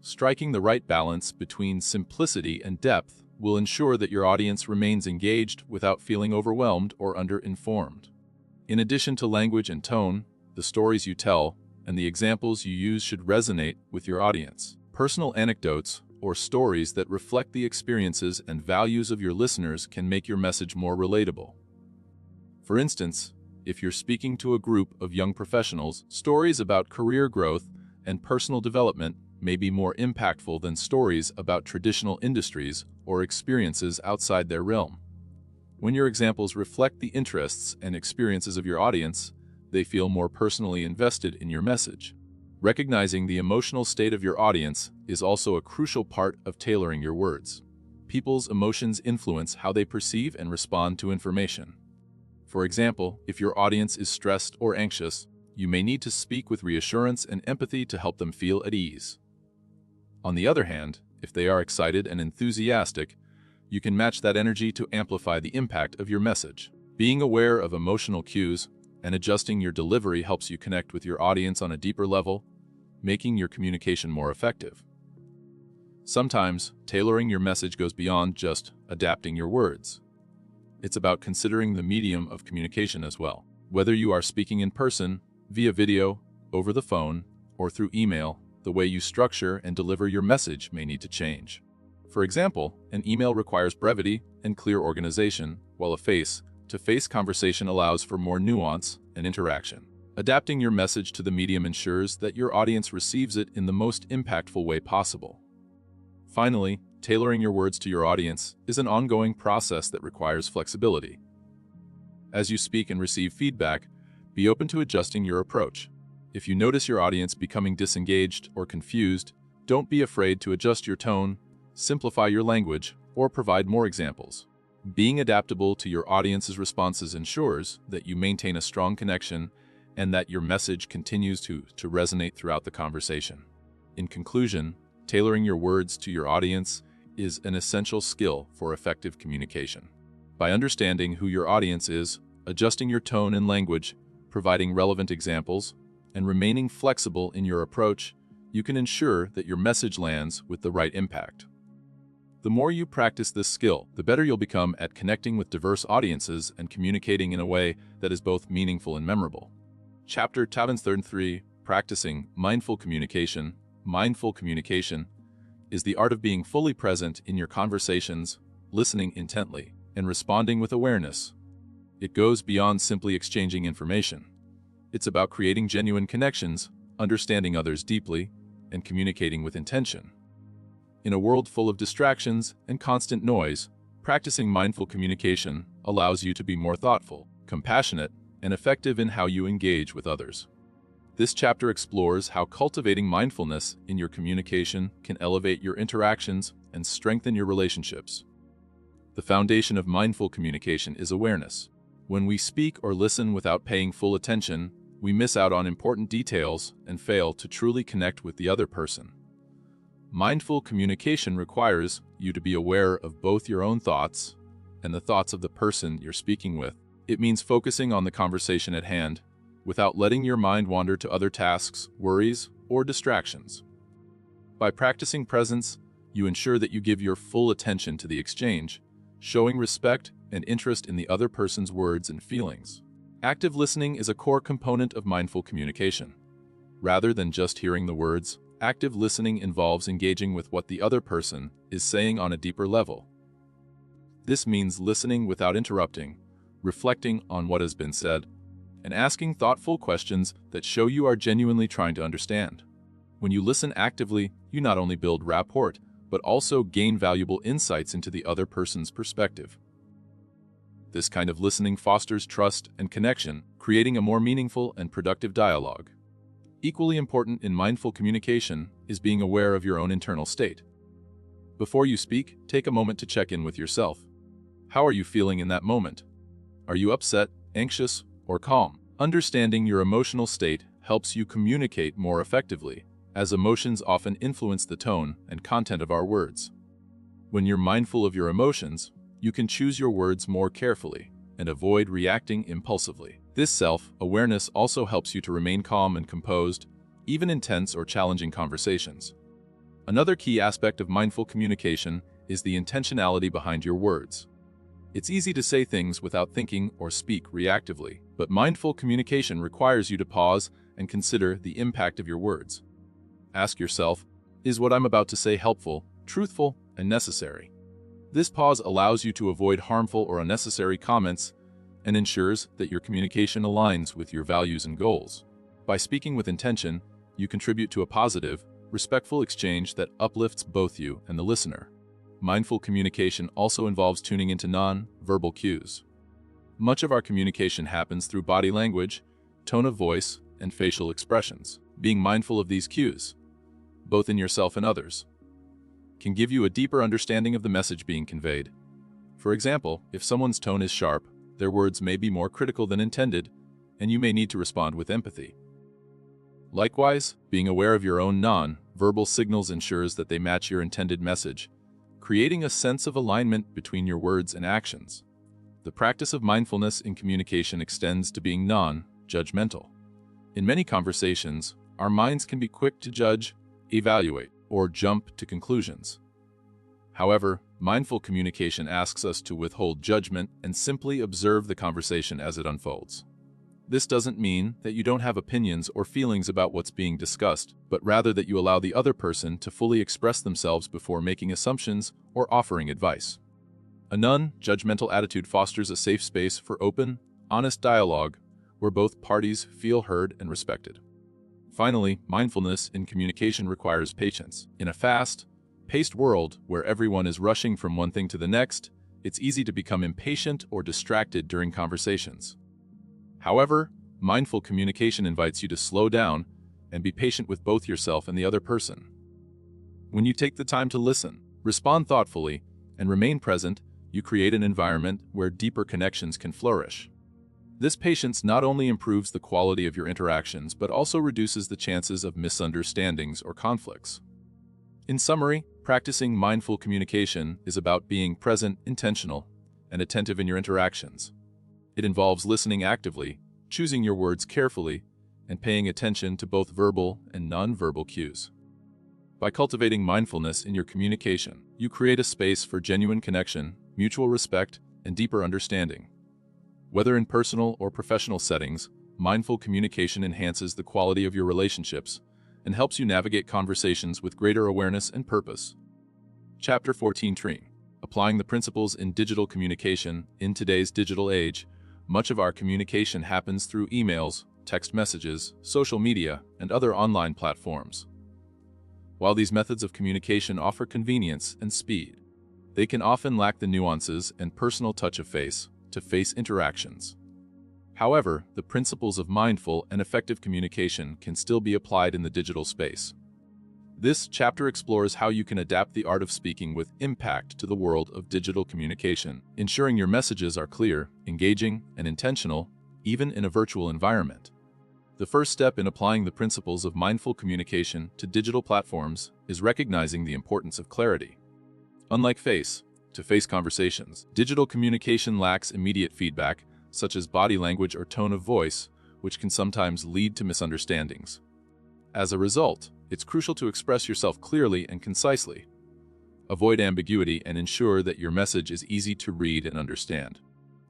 Striking the right balance between simplicity and depth will ensure that your audience remains engaged without feeling overwhelmed or under-informed. In addition to language and tone, the stories you tell and the examples you use should resonate with your audience. Personal anecdotes or stories that reflect the experiences and values of your listeners can make your message more relatable. For instance, if you're speaking to a group of young professionals, stories about career growth and personal development may be more impactful than stories about traditional industries or experiences outside their realm. When your examples reflect the interests and experiences of your audience, they feel more personally invested in your message. Recognizing the emotional state of your audience is also a crucial part of tailoring your words. People's emotions influence how they perceive and respond to information. For example, if your audience is stressed or anxious, you may need to speak with reassurance and empathy to help them feel at ease. On the other hand, if they are excited and enthusiastic, you can match that energy to amplify the impact of your message. Being aware of emotional cues and adjusting your delivery helps you connect with your audience on a deeper level, making your communication more effective. Sometimes, tailoring your message goes beyond just adapting your words. It's about considering the medium of communication as well. Whether you are speaking in person, via video, over the phone, or through email, the way you structure and deliver your message may need to change. For example, an email requires brevity and clear organization, while a face-to-face conversation allows for more nuance and interaction. Adapting your message to the medium ensures that your audience receives it in the most impactful way possible. Finally, tailoring your words to your audience is an ongoing process that requires flexibility. As you speak and receive feedback, be open to adjusting your approach. If you notice your audience becoming disengaged or confused, don't be afraid to adjust your tone, simplify your language, or provide more examples. Being adaptable to your audience's responses ensures that you maintain a strong connection and that your message continues to resonate throughout the conversation. In conclusion, tailoring your words to your audience is an essential skill for effective communication. By understanding who your audience is, adjusting your tone and language, providing relevant examples, and remaining flexible in your approach, you can ensure that your message lands with the right impact. The more you practice this skill, the better you'll become at connecting with diverse audiences and communicating in a way that is both meaningful and memorable. Chapter 33: Practicing Mindful Communication. Mindful communication is the art of being fully present in your conversations, listening intently, and responding with awareness. It goes beyond simply exchanging information. It's about creating genuine connections, understanding others deeply, and communicating with intention. In a world full of distractions and constant noise, practicing mindful communication allows you to be more thoughtful, compassionate, and effective in how you engage with others. This chapter explores how cultivating mindfulness in your communication can elevate your interactions and strengthen your relationships. The foundation of mindful communication is awareness. When we speak or listen without paying full attention, we miss out on important details and fail to truly connect with the other person. Mindful communication requires you to be aware of both your own thoughts and the thoughts of the person you're speaking with. It means focusing on the conversation at hand without letting your mind wander to other tasks, worries, or distractions. By practicing presence, you ensure that you give your full attention to the exchange, showing respect and interest in the other person's words and feelings. Active listening is a core component of mindful communication. Rather than just hearing the words, active listening involves engaging with what the other person is saying on a deeper level. This means listening without interrupting, reflecting on what has been said, and asking thoughtful questions that show you are genuinely trying to understand. When you listen actively, you not only build rapport, but also gain valuable insights into the other person's perspective. This kind of listening fosters trust and connection, creating a more meaningful and productive dialogue. Equally important in mindful communication is being aware of your own internal state. Before you speak, take a moment to check in with yourself. How are you feeling in that moment? Are you upset, anxious, or calm? Understanding your emotional state helps you communicate more effectively, as emotions often influence the tone and content of our words. When you're mindful of your emotions, you can choose your words more carefully and avoid reacting impulsively. This self-awareness also helps you to remain calm and composed, even in tense or challenging conversations. Another key aspect of mindful communication is the intentionality behind your words. It's easy to say things without thinking or speak reactively, but mindful communication requires you to pause and consider the impact of your words. Ask yourself, is what I'm about to say helpful, truthful, and necessary? This pause allows you to avoid harmful or unnecessary comments and ensures that your communication aligns with your values and goals. By speaking with intention, you contribute to a positive, respectful exchange that uplifts both you and the listener. Mindful communication also involves tuning into non-verbal cues. Much of our communication happens through body language, tone of voice, and facial expressions. Being mindful of these cues, both in yourself and others, can give you a deeper understanding of the message being conveyed. For example, if someone's tone is sharp, their words may be more critical than intended, and you may need to respond with empathy. Likewise, being aware of your own non-verbal signals ensures that they match your intended message, creating a sense of alignment between your words and actions. The practice of mindfulness in communication extends to being non-judgmental. In many conversations, our minds can be quick to judge, evaluate, or jump to conclusions. However, mindful communication asks us to withhold judgment and simply observe the conversation as it unfolds. This doesn't mean that you don't have opinions or feelings about what's being discussed, but rather that you allow the other person to fully express themselves before making assumptions or offering advice. A non-judgmental attitude fosters a safe space for open, honest dialogue where both parties feel heard and respected. Finally, mindfulness in communication requires patience. In a fast-paced world where everyone is rushing from one thing to the next, it's easy to become impatient or distracted during conversations. However, mindful communication invites you to slow down and be patient with both yourself and the other person. When you take the time to listen, respond thoughtfully, and remain present, you create an environment where deeper connections can flourish. This patience not only improves the quality of your interactions, but also reduces the chances of misunderstandings or conflicts. In summary, practicing mindful communication is about being present, intentional, and attentive in your interactions. It involves listening actively, choosing your words carefully, and paying attention to both verbal and nonverbal cues. By cultivating mindfulness in your communication, you create a space for genuine connection, mutual respect, and deeper understanding. Whether in personal or professional settings, mindful communication enhances the quality of your relationships and helps you navigate conversations with greater awareness and purpose. Chapter 14. Applying the principles in digital communication. In today's digital age, much of our communication happens through emails, text messages, social media, and other online platforms. While these methods of communication offer convenience and speed, they can often lack the nuances and personal touch of face-to-face interactions. However, the principles of mindful and effective communication can still be applied in the digital space. This chapter explores how you can adapt the art of speaking with impact to the world of digital communication, ensuring your messages are clear, engaging, and intentional, even in a virtual environment. The first step in applying the principles of mindful communication to digital platforms is recognizing the importance of clarity. Unlike face-to-face conversations, digital communication lacks immediate feedback, such as body language or tone of voice, which can sometimes lead to misunderstandings. As a result, it's crucial to express yourself clearly and concisely. Avoid ambiguity and ensure that your message is easy to read and understand.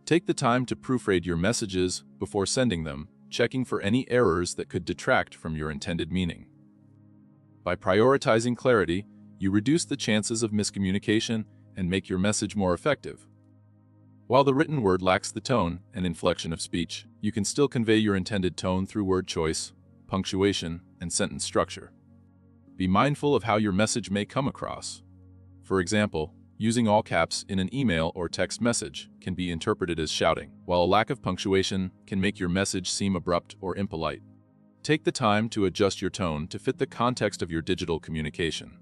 Take the time to proofread your messages before sending them, checking for any errors that could detract from your intended meaning. By prioritizing clarity, you reduce the chances of miscommunication and make your message more effective. While the written word lacks the tone and inflection of speech, you can still convey your intended tone through word choice, punctuation, and sentence structure. Be mindful of how your message may come across. For example, using all caps in an email or text message can be interpreted as shouting, while a lack of punctuation can make your message seem abrupt or impolite. Take the time to adjust your tone to fit the context of your digital communication.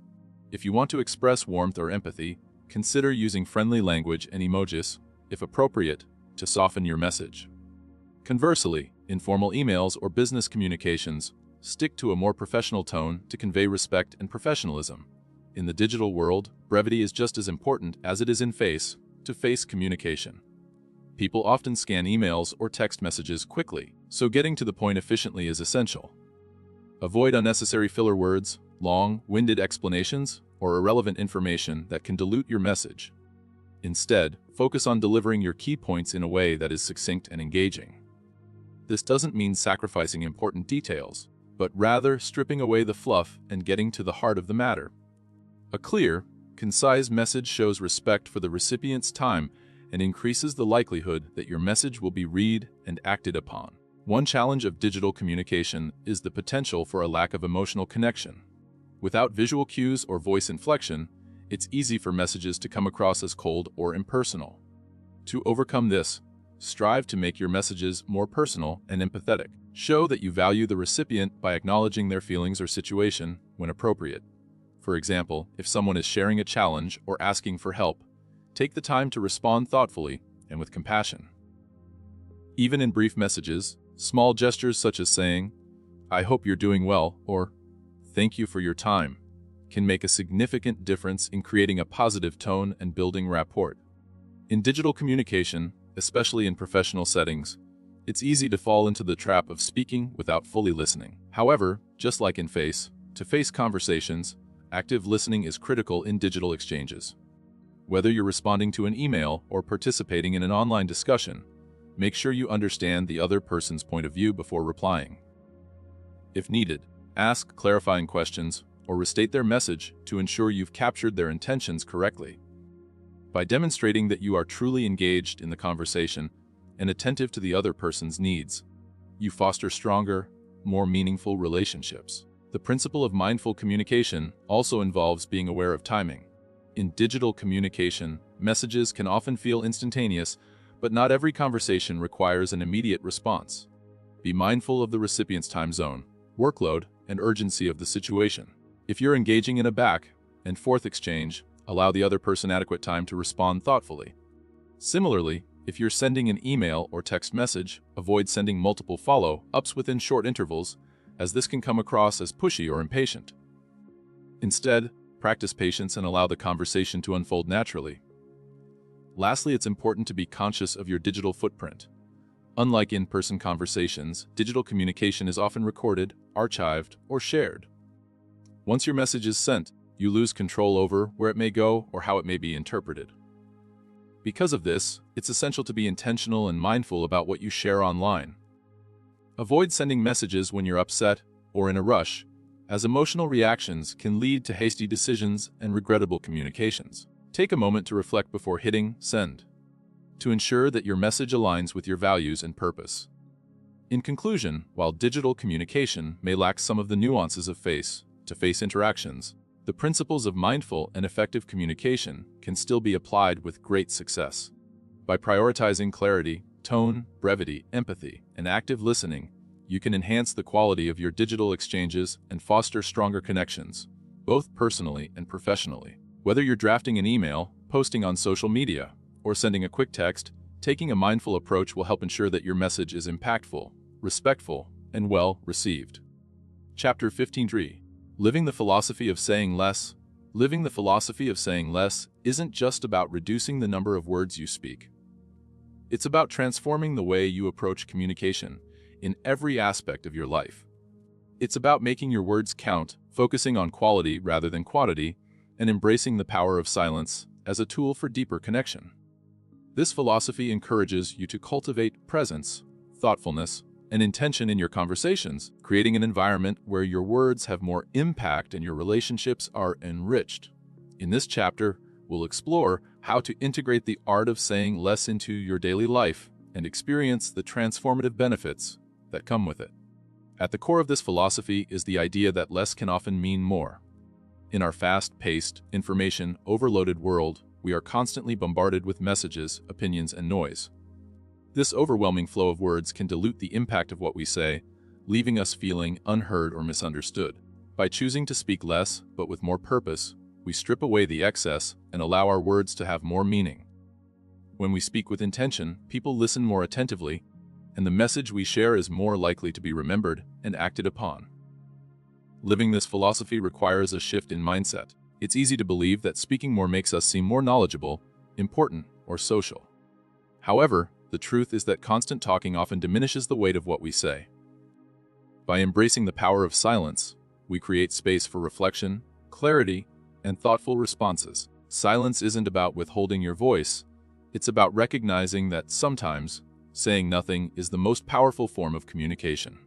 If you want to express warmth or empathy, consider using friendly language and emojis, if appropriate, to soften your message. Conversely, in formal emails or business communications, stick to a more professional tone to convey respect and professionalism. In the digital world, brevity is just as important as it is in face-to-face communication. People often scan emails or text messages quickly, so getting to the point efficiently is essential. Avoid unnecessary filler words, long-winded explanations, or irrelevant information that can dilute your message. Instead, focus on delivering your key points in a way that is succinct and engaging. This doesn't mean sacrificing important details, but rather stripping away the fluff and getting to the heart of the matter. A clear, concise message shows respect for the recipient's time and increases the likelihood that your message will be read and acted upon. One challenge of digital communication is the potential for a lack of emotional connection. Without visual cues or voice inflection, it's easy for messages to come across as cold or impersonal. To overcome this, strive to make your messages more personal and empathetic. Show that you value the recipient by acknowledging their feelings or situation when appropriate. For example, if someone is sharing a challenge or asking for help, take the time to respond thoughtfully and with compassion. Even in brief messages, small gestures such as saying, "I hope you're doing well," or "Thank you for your time," can make a significant difference in creating a positive tone and building rapport. In digital communication, especially in professional settings, it's easy to fall into the trap of speaking without fully listening. However, just like in face-to-face conversations, active listening is critical in digital exchanges. Whether you're responding to an email or participating in an online discussion, make sure you understand the other person's point of view before replying. If needed, ask clarifying questions or restate their message to ensure you've captured their intentions correctly. By demonstrating that you are truly engaged in the conversation and attentive to the other person's needs, you foster stronger, more meaningful relationships. The principle of mindful communication also involves being aware of timing. In digital communication, messages can often feel instantaneous, but not every conversation requires an immediate response. Be mindful of the recipient's time zone, workload, and urgency of the situation. If you're engaging in a back and forth exchange, allow the other person adequate time to respond thoughtfully. Similarly, if you're sending an email or text message, avoid sending multiple follow-ups within short intervals, as this can come across as pushy or impatient. Instead, practice patience and allow the conversation to unfold naturally. Lastly, it's important to be conscious of your digital footprint. Unlike in-person conversations, digital communication is often recorded, archived, or shared. Once your message is sent, you lose control over where it may go or how it may be interpreted. Because of this, it's essential to be intentional and mindful about what you share online. Avoid sending messages when you're upset or in a rush, as emotional reactions can lead to hasty decisions and regrettable communications. Take a moment to reflect before hitting send, to ensure that your message aligns with your values and purpose. In conclusion, while digital communication may lack some of the nuances of face-to-face interactions, the principles of mindful and effective communication can still be applied with great success. By prioritizing clarity, tone, brevity, empathy, and active listening, you can enhance the quality of your digital exchanges and foster stronger connections, both personally and professionally. Whether you're drafting an email, posting on social media, or sending a quick text, taking a mindful approach will help ensure that your message is impactful, respectful, and well received. Chapter 15.3. Living the philosophy of saying less. Living the philosophy of saying less isn't just about reducing the number of words you speak. It's about transforming the way you approach communication in every aspect of your life. It's about making your words count, focusing on quality rather than quantity, and embracing the power of silence as a tool for deeper connection. This philosophy encourages you to cultivate presence, thoughtfulness, and intention in your conversations, creating an environment where your words have more impact and your relationships are enriched. In this chapter, we'll explore how to integrate the art of saying less into your daily life and experience the transformative benefits that come with it. At the core of this philosophy is the idea that less can often mean more. In our fast-paced, information-overloaded world, we are constantly bombarded with messages, opinions, and noise. This overwhelming flow of words can dilute the impact of what we say, leaving us feeling unheard or misunderstood. By choosing to speak less, but with more purpose, we strip away the excess and allow our words to have more meaning. When we speak with intention, people listen more attentively, and the message we share is more likely to be remembered and acted upon. Living this philosophy requires a shift in mindset. It's easy to believe that speaking more makes us seem more knowledgeable, important, or social. However, the truth is that constant talking often diminishes the weight of what we say. By embracing the power of silence, we create space for reflection, clarity, and thoughtful responses. Silence isn't about withholding your voice. It's about recognizing that sometimes saying nothing is the most powerful form of communication.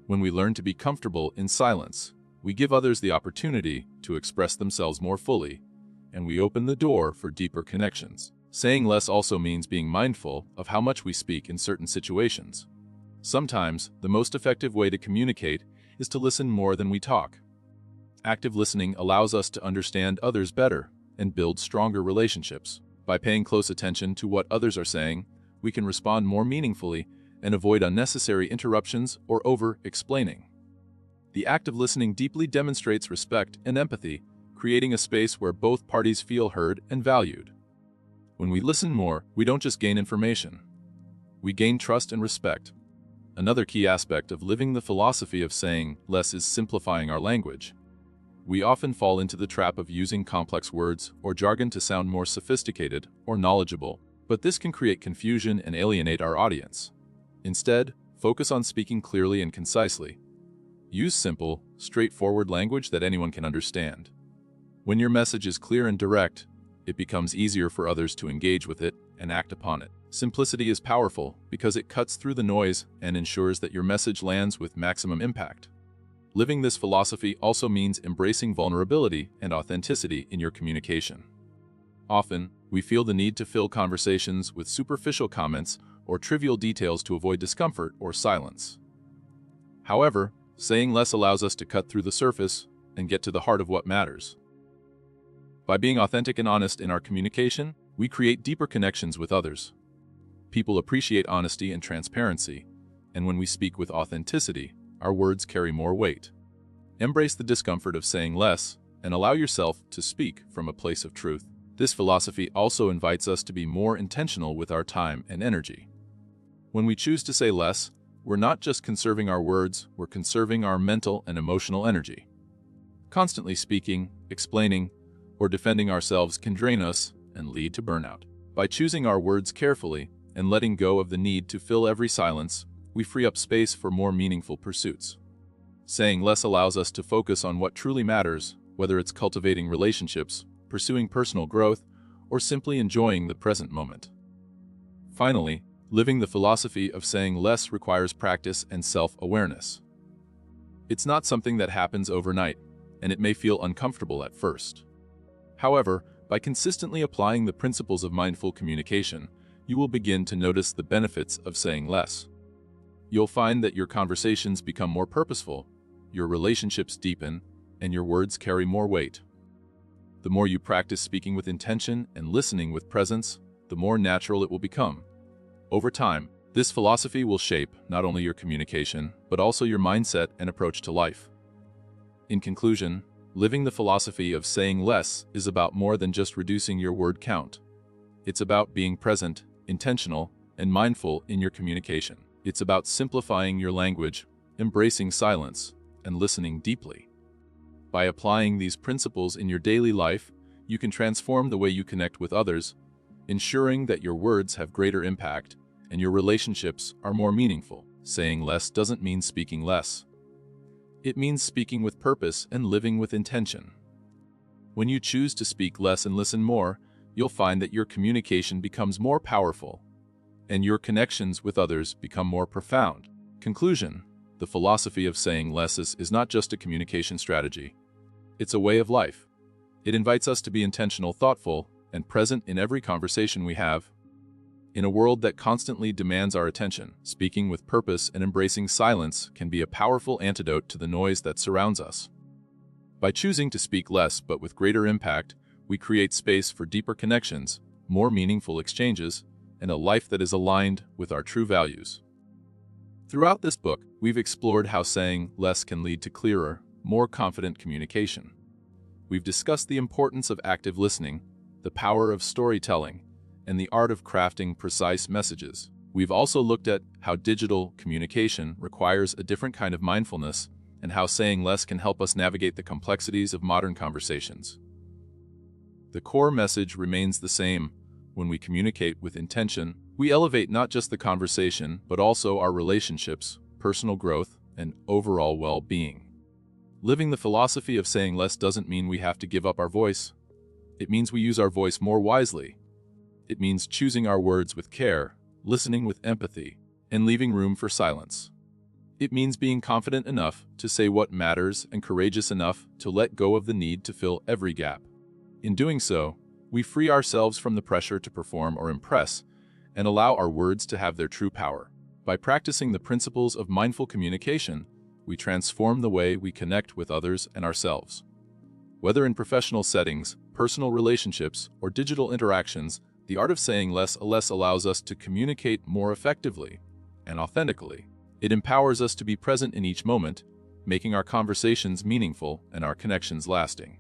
When we learn to be comfortable in silence, we give others the opportunity to express themselves more fully, and we open the door for deeper connections. Saying less also means being mindful of how much we speak in certain situations. Sometimes, the most effective way to communicate is to listen more than we talk. Active listening allows us to understand others better and build stronger relationships. By paying close attention to what others are saying, we can respond more meaningfully and avoid unnecessary interruptions or over-explaining. The act of listening deeply demonstrates respect and empathy, creating a space where both parties feel heard and valued. When we listen more, we don't just gain information. We gain trust and respect. Another key aspect of living the philosophy of saying less is simplifying our language. We often fall into the trap of using complex words or jargon to sound more sophisticated or knowledgeable, but this can create confusion and alienate our audience. Instead, focus on speaking clearly and concisely. Use simple, straightforward language that anyone can understand. When your message is clear and direct, it becomes easier for others to engage with it and act upon it. Simplicity is powerful because it cuts through the noise and ensures that your message lands with maximum impact. Living this philosophy also means embracing vulnerability and authenticity in your communication. Often, we feel the need to fill conversations with superficial comments or trivial details to avoid discomfort or silence. However, saying less allows us to cut through the surface and get to the heart of what matters. By being authentic and honest in our communication, we create deeper connections with others. People appreciate honesty and transparency, and when we speak with authenticity, our words carry more weight. Embrace the discomfort of saying less and allow yourself to speak from a place of truth. This philosophy also invites us to be more intentional with our time and energy. When we choose to say less, we're not just conserving our words, we're conserving our mental and emotional energy. Constantly speaking, explaining, or defending ourselves can drain us and lead to burnout. By choosing our words carefully and letting go of the need to fill every silence, we free up space for more meaningful pursuits. Saying less allows us to focus on what truly matters, whether it's cultivating relationships, pursuing personal growth, or simply enjoying the present moment. Finally, living the philosophy of saying less requires practice and self-awareness. It's not something that happens overnight, and it may feel uncomfortable at first. However, by consistently applying the principles of mindful communication, you will begin to notice the benefits of saying less. You'll find that your conversations become more purposeful, your relationships deepen, and your words carry more weight. The more you practice speaking with intention and listening with presence, the more natural it will become. Over time, this philosophy will shape not only your communication, but also your mindset and approach to life. In conclusion, living the philosophy of saying less is about more than just reducing your word count. It's about being present, intentional, and mindful in your communication. It's about simplifying your language, embracing silence, and listening deeply. By applying these principles in your daily life, you can transform the way you connect with others, ensuring that your words have greater impact and your relationships are more meaningful. Saying less doesn't mean speaking less. It means speaking with purpose and living with intention. When you choose to speak less and listen more, you'll find that your communication becomes more powerful, and your connections with others become more profound. Conclusion: the philosophy of saying less is not just a communication strategy. It's a way of life. It invites us to be intentional, thoughtful, and present in every conversation we have. In a world that constantly demands our attention, speaking with purpose and embracing silence can be a powerful antidote to the noise that surrounds us. By choosing to speak less but with greater impact, we create space for deeper connections, more meaningful exchanges, and a life that is aligned with our true values. Throughout this book, we've explored how saying less can lead to clearer, more confident communication. We've discussed the importance of active listening, the power of storytelling, and the art of crafting precise messages. We've also looked at how digital communication requires a different kind of mindfulness and how saying less can help us navigate the complexities of modern conversations. The core message remains the same. When we communicate with intention, we elevate not just the conversation, but also our relationships, personal growth, and overall well-being. Living the philosophy of saying less doesn't mean we have to give up our voice. It means we use our voice more wisely. It means choosing our words with care, listening with empathy, and leaving room for silence. It means being confident enough to say what matters and courageous enough to let go of the need to fill every gap. In doing so, we free ourselves from the pressure to perform or impress and allow our words to have their true power. By practicing the principles of mindful communication, we transform the way we connect with others and ourselves. Whether in professional settings, personal relationships, or digital interactions, the art of saying less allows us to communicate more effectively and authentically. It empowers us to be present in each moment, making our conversations meaningful and our connections lasting.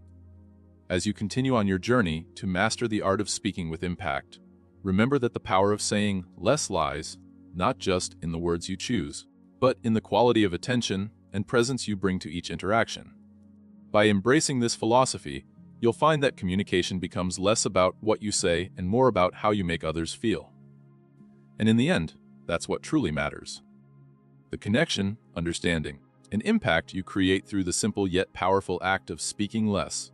As you continue on your journey to master the art of speaking with impact, remember that the power of saying less lies not just in the words you choose, but in the quality of attention and presence you bring to each interaction. By embracing this philosophy, you'll find that communication becomes less about what you say and more about how you make others feel. And in the end, that's what truly matters. The connection, understanding, and impact you create through the simple yet powerful act of speaking less.